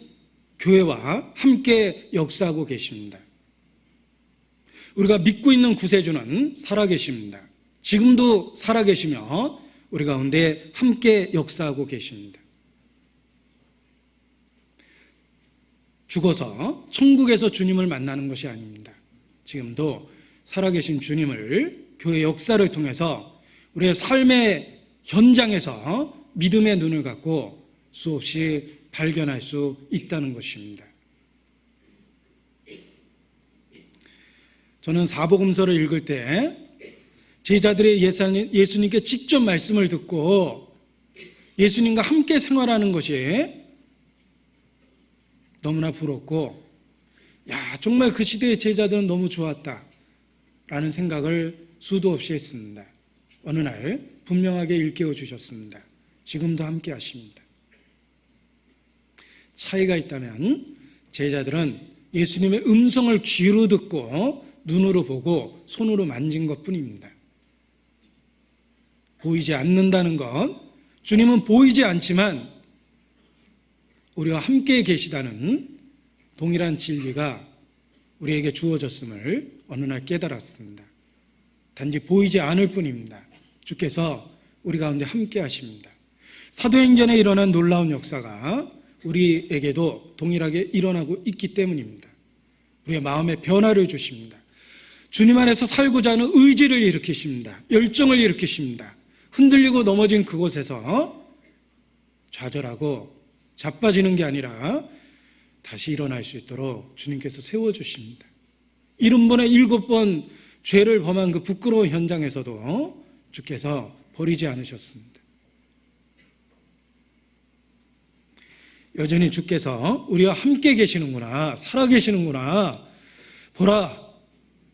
교회와 함께 역사하고 계십니다. 우리가 믿고 있는 구세주는 살아계십니다. 지금도 살아계시며 우리 가운데 함께 역사하고 계십니다. 죽어서 천국에서 주님을 만나는 것이 아닙니다. 지금도 살아계신 주님을 교회 역사를 통해서 우리의 삶의 현장에서 믿음의 눈을 갖고 수없이 발견할 수 있다는 것입니다. 저는 사복음서를 읽을 때 제자들의 예수님께 직접 말씀을 듣고 예수님과 함께 생활하는 것이 너무나 부럽고, 정말 그 시대의 제자들은 너무 좋았다 라는 생각을 수도 없이 했습니다. 어느 날 분명하게 일깨워 주셨습니다. 지금도 함께 하십니다. 차이가 있다면 제자들은 예수님의 음성을 귀로 듣고 눈으로 보고 손으로 만진 것뿐입니다. 보이지 않는다는 것, 주님은 보이지 않지만 우리와 함께 계시다는 동일한 진리가 우리에게 주어졌음을 어느 날 깨달았습니다. 단지 보이지 않을 뿐입니다. 주께서 우리 가운데 함께 하십니다. 사도행전에 일어난 놀라운 역사가 우리에게도 동일하게 일어나고 있기 때문입니다. 우리의 마음에 변화를 주십니다. 주님 안에서 살고자 하는 의지를 일으키십니다. 열정을 일으키십니다. 흔들리고 넘어진 그곳에서 좌절하고 자빠지는 게 아니라 다시 일어날 수 있도록 주님께서 세워주십니다. 70번에 7번 죄를 범한 그 부끄러운 현장에서도 주께서 버리지 않으셨습니다. 여전히 주께서 우리와 함께 계시는구나, 살아계시는구나, 보라,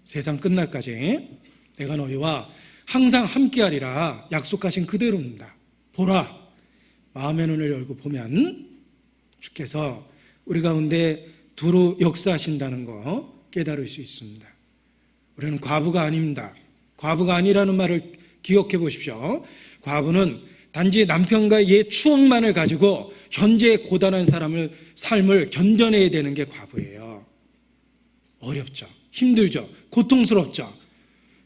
세상 끝날까지 내가 너희와 항상 함께하리라 약속하신 그대로입니다. 보라, 마음의 눈을 열고 보면 주께서 우리 가운데 두루 역사하신다는 거 깨달을 수 있습니다. 우리는 과부가 아닙니다. 과부가 아니라는 말을 기억해 보십시오. 과부는 단지 남편과의 옛 추억만을 가지고 현재의 고단한 삶을 견뎌내야 되는 게 과부예요. 어렵죠. 힘들죠. 고통스럽죠.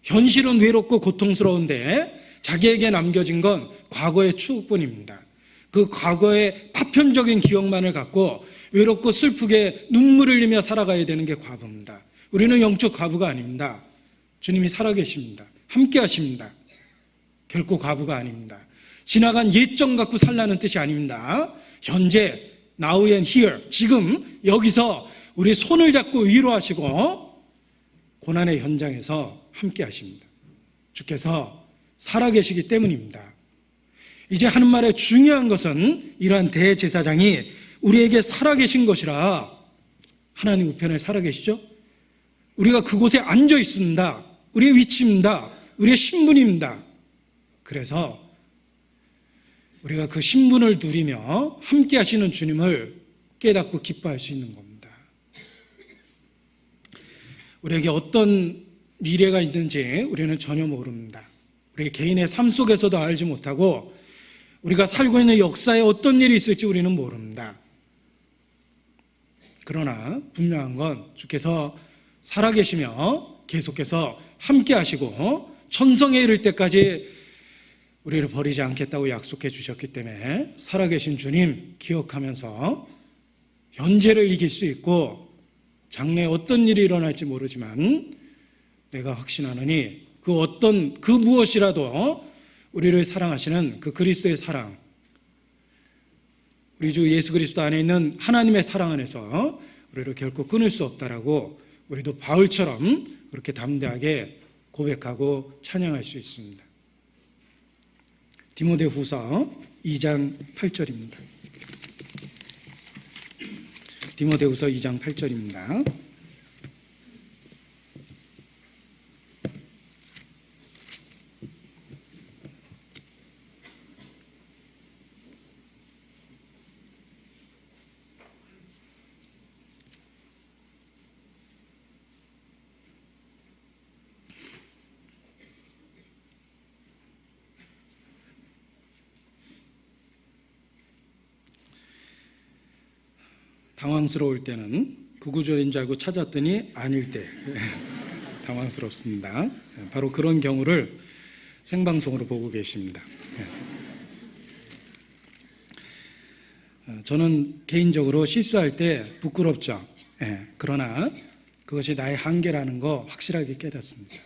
현실은 외롭고 고통스러운데 자기에게 남겨진 건 과거의 추억뿐입니다. 그 과거의 파편적인 기억만을 갖고 외롭고 슬프게 눈물을 흘리며 살아가야 되는 게 과부입니다. 우리는 영적 과부가 아닙니다. 주님이 살아계십니다. 함께 하십니다. 결코 과부가 아닙니다. 지나간 예정 갖고 살라는 뜻이 아닙니다. 현재, now and here, 지금 여기서 우리 손을 잡고 위로하시고 고난의 현장에서 함께 하십니다. 주께서 살아계시기 때문입니다. 이제 하는 말의 중요한 것은 이러한 대제사장이 우리에게 살아계신 것이라. 하나님 우편에 살아계시죠? 우리가 그곳에 앉아 있습니다. 우리의 위치입니다. 우리의 신분입니다. 그래서 우리가 그 신분을 누리며 함께 하시는 주님을 깨닫고 기뻐할 수 있는 겁니다. 우리에게 어떤 미래가 있는지 우리는 전혀 모릅니다. 우리 개인의 삶 속에서도 알지 못하고 우리가 살고 있는 역사에 어떤 일이 있을지 우리는 모릅니다. 그러나 분명한 건 주께서 살아계시며 계속해서 함께 하시고 천성에 이를 때까지 우리를 버리지 않겠다고 약속해 주셨기 때문에 살아계신 주님 기억하면서 현재를 이길 수 있고 장래에 어떤 일이 일어날지 모르지만 내가 확신하노니 그 무엇이라도 우리를 사랑하시는 그 그리스도의 사랑, 우리 주 예수 그리스도 안에 있는 하나님의 사랑 안에서 우리를 결코 끊을 수 없다라고 우리도 바울처럼 그렇게 담대하게 고백하고 찬양할 수 있습니다. 디모데후서 2장 8절입니다. 디모데후서 2장 8절입니다. 당황스러울 때는 그 구절인 줄 알고 찾았더니 아닐 때 당황스럽습니다. 바로 그런 경우를 생방송으로 보고 계십니다. 저는 개인적으로 실수할 때 부끄럽죠. 그러나 그것이 나의 한계라는 거 확실하게 깨닫습니다.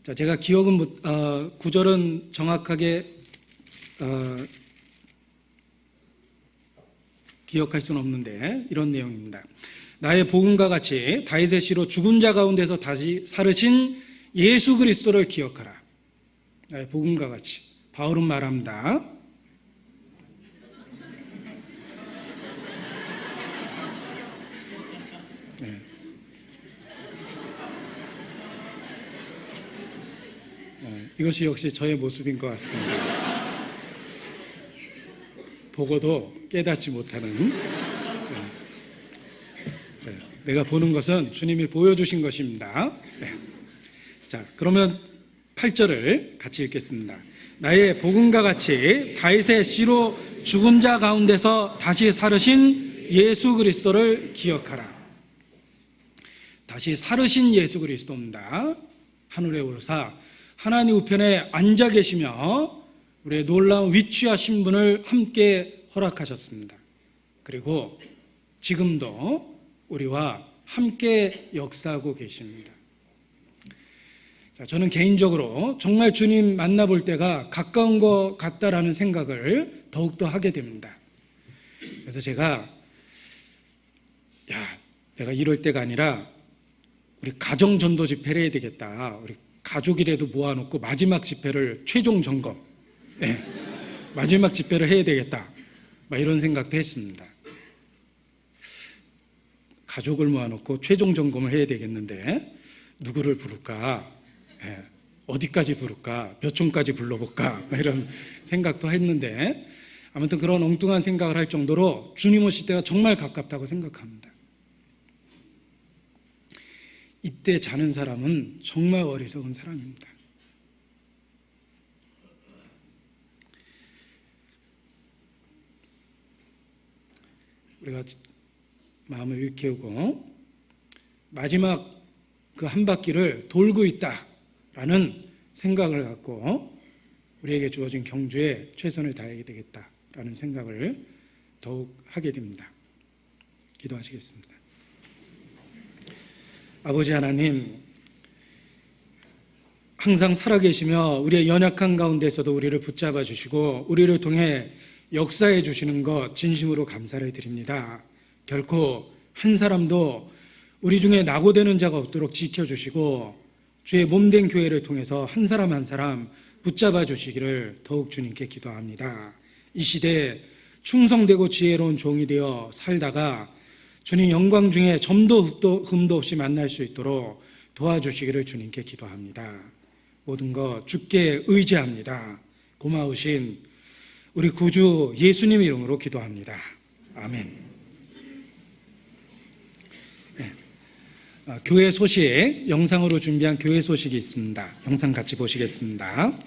자, 제가 구절은 정확하게 기억할 수는 없는데 이런 내용입니다. 나의 복음과 같이 다윗의 씨로 죽은 자 가운데서 다시 살으신 예수 그리스도를 기억하라. 나의 복음과 같이. 바울은 말합니다. 이것이 역시 저의 모습인 것 같습니다. 보고도 깨닫지 못하는, 내가 보는 것은 주님이 보여주신 것입니다. 자, 그러면 8절을 같이 읽겠습니다. 나의 복음과 같이 다윗의 씨로 죽은 자 가운데서 다시 살으신 예수 그리스도를 기억하라. 다시 살으신 예수 그리스도입니다. 하늘에 오르사 하나님 우편에 앉아 계시며 우리의 놀라운 위치와 신분을 함께 허락하셨습니다. 그리고 지금도 우리와 함께 역사하고 계십니다. 자, 저는 개인적으로 정말 주님 만나볼 때가 가까운 것 같다라는 생각을 더욱더 하게 됩니다. 그래서 내가 이럴 때가 아니라 우리 가정 전도 집회를 해야 되겠다. 우리 가족이라도 모아놓고 마지막 집회를 최종 점검, 마지막 집회를 해야 되겠다. 이런 생각도 했습니다. 가족을 모아놓고 최종 점검을 해야 되겠는데 누구를 부를까? 어디까지 부를까? 몇 촌까지 불러볼까? 이런 생각도 했는데 아무튼 그런 엉뚱한 생각을 할 정도로 주님 오실 때가 정말 가깝다고 생각합니다. 이때 자는 사람은 정말 어리석은 사람입니다. 우리가 마음을 일깨우고 마지막 그 한 바퀴를 돌고 있다라는 생각을 갖고 우리에게 주어진 경주에 최선을 다해야 되겠다라는 생각을 더욱 하게 됩니다. 기도하시겠습니다. 아버지 하나님, 항상 살아계시며 우리의 연약한 가운데서도 우리를 붙잡아 주시고 우리를 통해 역사해 주시는 것 진심으로 감사를 드립니다. 결코 한 사람도 우리 중에 낙오되는 자가 없도록 지켜주시고 주의 몸된 교회를 통해서 한 사람 한 사람 붙잡아 주시기를 더욱 주님께 기도합니다. 이 시대에 충성되고 지혜로운 종이 되어 살다가 주님 영광 중에 점도 흠도 없이 만날 수 있도록 도와주시기를 주님께 기도합니다. 모든 것 주께 의지합니다. 고마우신 우리 구주 예수님 이름으로 기도합니다. 아멘. 교회 소식, 영상으로 준비한 교회 소식이 있습니다. 영상 같이 보시겠습니다.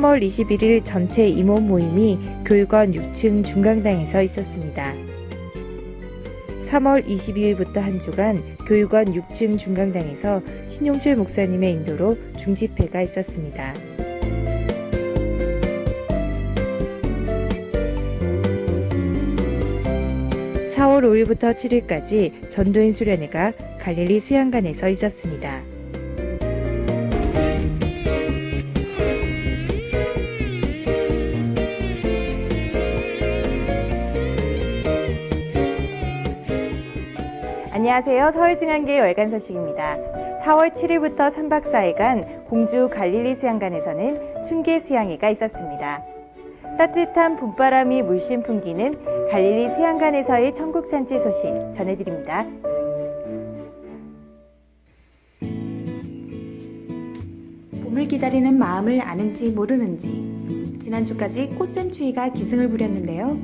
3월 21일 전체 임원 모임이 교육원 6층 중강당에서 있었습니다. 3월 22일부터 한 주간 교육원 6층 중강당에서 신용철 목사님의 인도로 중집회가 있었습니다. 4월 5일부터 7일까지 전도인 수련회가 갈릴리 수양관에서 있었습니다. 안녕하세요. 서울중앙교회 월간 소식입니다. 4월 7일부터 3박 4일간 공주 갈릴리 수양관에서는 춘계 수양회가 있었습니다. 따뜻한 봄바람이 물씬 풍기는 갈릴리 수양관에서의 천국잔치 소식 전해드립니다. 봄을 기다리는 마음을 아는지 모르는지 지난주까지 꽃샘추위가 기승을 부렸는데요.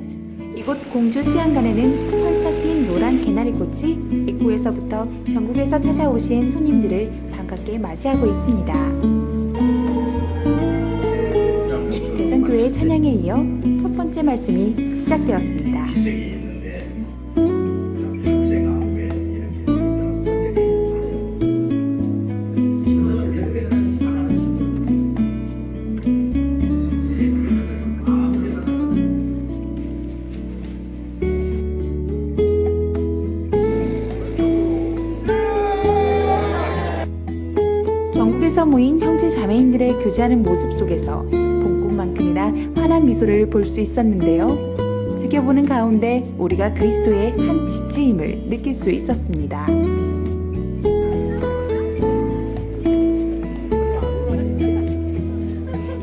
이곳 공주 수양관에는 활짝 핀 노란 개나리꽃이 입구에서부터 전국에서 찾아오신 손님들을 반갑게 맞이하고 있습니다. 대전교회 찬양에 이어 첫 번째 말씀이 시작되었습니다. 전국에서 모인 형제 자매님들의 교제하는 모습 속에서 봄꽃만큼이나 환한 미소를 볼 수 있었는데요. 지켜보는 가운데 우리가 그리스도의 한 지체임을 느낄 수 있었습니다.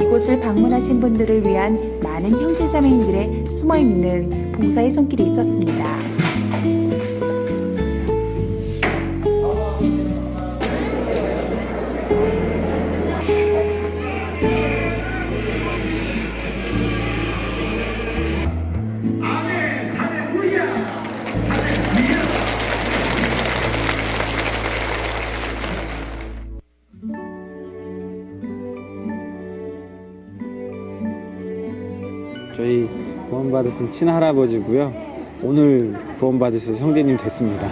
이곳을 방문하신 분들을 위한 많은 형제 자매님들의 숨어있는 봉사의 손길이 있었습니다. 저희 구원받으신 친할아버지고요. 오늘 구원받으신 형제님 됐습니다.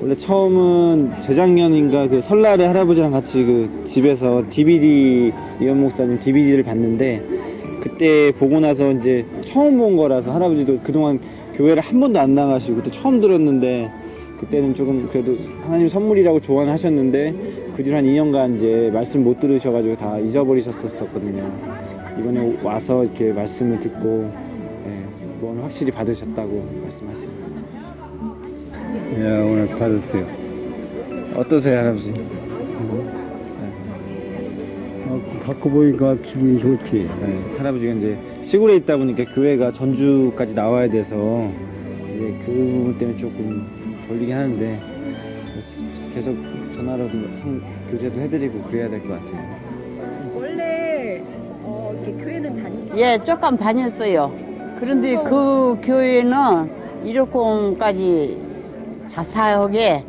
원래 처음은 재작년인가 그 설날에 할아버지랑 같이 그 집에서 DVD 이현 목사님 DVD를 봤는데 그때 보고 나서 이제 처음 본 거라서 할아버지도 그동안 교회를 한 번도 안 나가시고 그때 처음 들었는데 그때는 조금 그래도 하나님 선물이라고 좋아하셨는데 그 뒤로 한 2년간 이제 말씀 못 들으셔가지고 다 잊어버리셨었거든요. 이번에 와서 이렇게 말씀을 듣고 구원을 확실히 받으셨다고 말씀하시네요. 예, 오늘 받았어요. 어떠세요, 할아버지? 받고 보니까 기분이 좋지. 네, 할아버지가 이제 시골에 있다 보니까 교회가 전주까지 나와야 돼서 이제 그 부분 때문에 조금 졸리긴 하는데 계속 전화로도 교제도 해드리고 그래야 될 것 같아요. 원래 이렇게 교회는 다니셨어요? 예, 조금 다녔어요. 그런데 그 교회는 이렇게까지 자세하게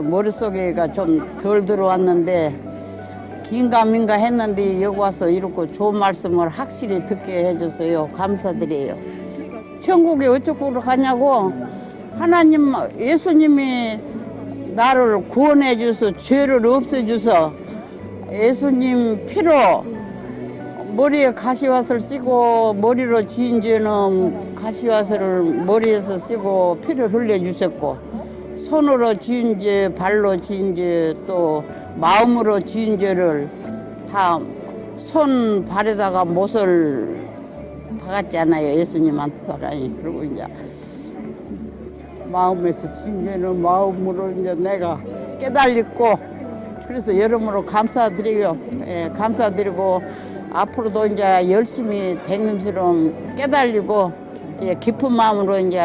머릿속에가 좀 덜 들어왔는데 긴가민가 했는데 여기 와서 이렇게 좋은 말씀을 확실히 듣게 해줘서요. 감사드려요. 천국에 어쩌고 가냐고 하나님 예수님이 나를 구원해 주서 죄를 없애 주서 예수님 피로 머리에 가시화살 쓰고 머리로 지은 죄는 가시화살을 머리에서 쓰고 피를 흘려주셨고 손으로 지은 죄, 발로 지은 죄, 또 마음으로 지은 죄를 다 손 발에다가 못을 박았잖아요. 예수님한테다가. 그리고 이제 마음에서 지은 죄는 마음으로 이제 내가 깨달았고 그래서 여러모로 감사드려요. 예, 감사드리고 앞으로도 이제 열심히 대님처럼 깨달리고 예, 깊은 마음으로 이제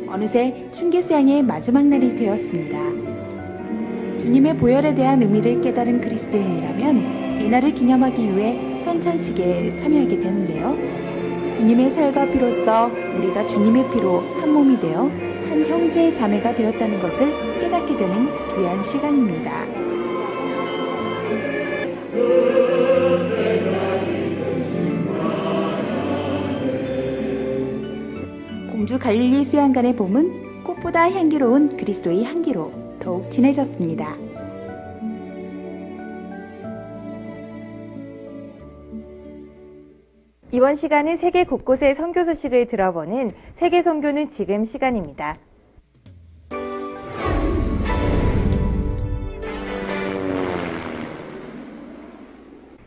어느새 춘계수양의 마지막 날이 되었습니다. 주님의 보혈에 대한 의미를 깨달은 그리스도인이라면 이날을 기념하기 위해 선찬식에 참여하게 되는데요. 주님의 살과 피로써 우리가 주님의 피로 한 몸이 되어 한 한 형제 자매가 되었다는 것을 깨닫게 되는 귀한 시간입니다. 공주 갈릴리 수양관의 봄은 꽃보다 향기로운 그리스도의 향기로 더욱 진해졌습니다. 이번 시간은 세계 곳곳의 선교 소식을 들어보는 세계 선교는 지금 시간입니다.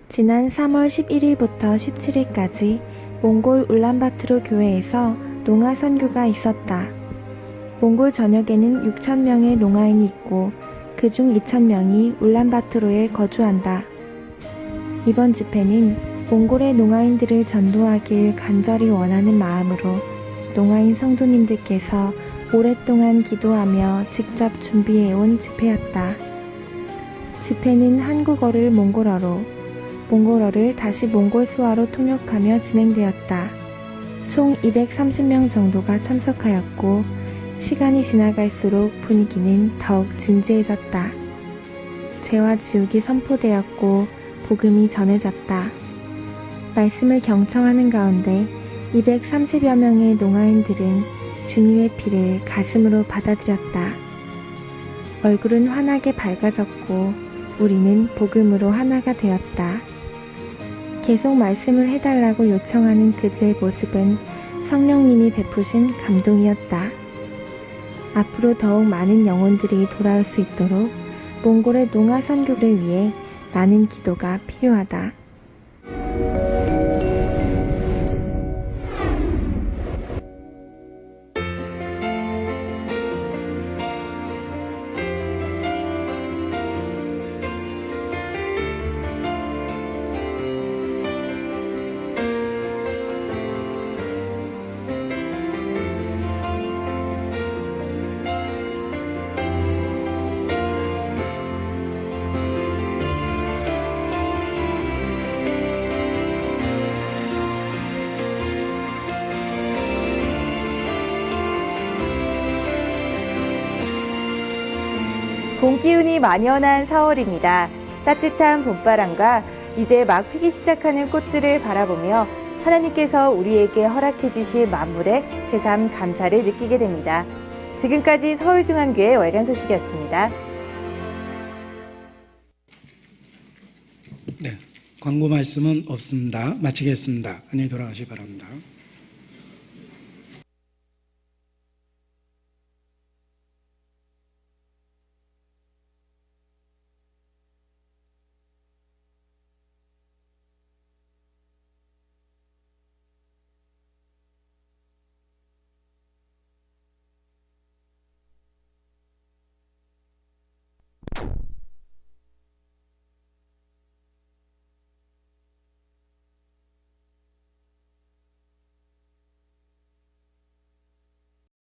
지난 3월 11일부터 17일까지 몽골 울란바토르 교회에서 농아 선교가 있었다. 몽골 전역에는 6,000명의 농아인이 있고 그중 2,000명이 울란바토르에 거주한다. 이번 집회는 몽골의 농아인들을 전도하길 간절히 원하는 마음으로 농아인 성도님들께서 오랫동안 기도하며 직접 준비해온 집회였다. 집회는 한국어를 몽골어로, 몽골어를 다시 몽골 수화로 통역하며 진행되었다. 총 230명 정도가 참석하였고 시간이 지나갈수록 분위기는 더욱 진지해졌다. 죄와 지옥이 선포되었고 복음이 전해졌다. 말씀을 경청하는 가운데 230여 명의 농아인들은 주님의 피를 가슴으로 받아들였다. 얼굴은 환하게 밝아졌고 우리는 복음으로 하나가 되었다. 계속 말씀을 해달라고 요청하는 그들의 모습은 성령님이 베푸신 감동이었다. 앞으로 더욱 많은 영혼들이 돌아올 수 있도록 몽골의 농아 선교를 위해 많은 기도가 필요하다. 봄 기운이 만연한 4월입니다. 따뜻한 봄바람과 이제 막 피기 시작하는 꽃들을 바라보며 하나님께서 우리에게 허락해 주신 만물에 새삼 감사를 느끼게 됩니다. 지금까지 서울중앙교회 월간 소식이었습니다. 네, 광고 말씀은 없습니다. 마치겠습니다. 안녕히 돌아가시기 바랍니다.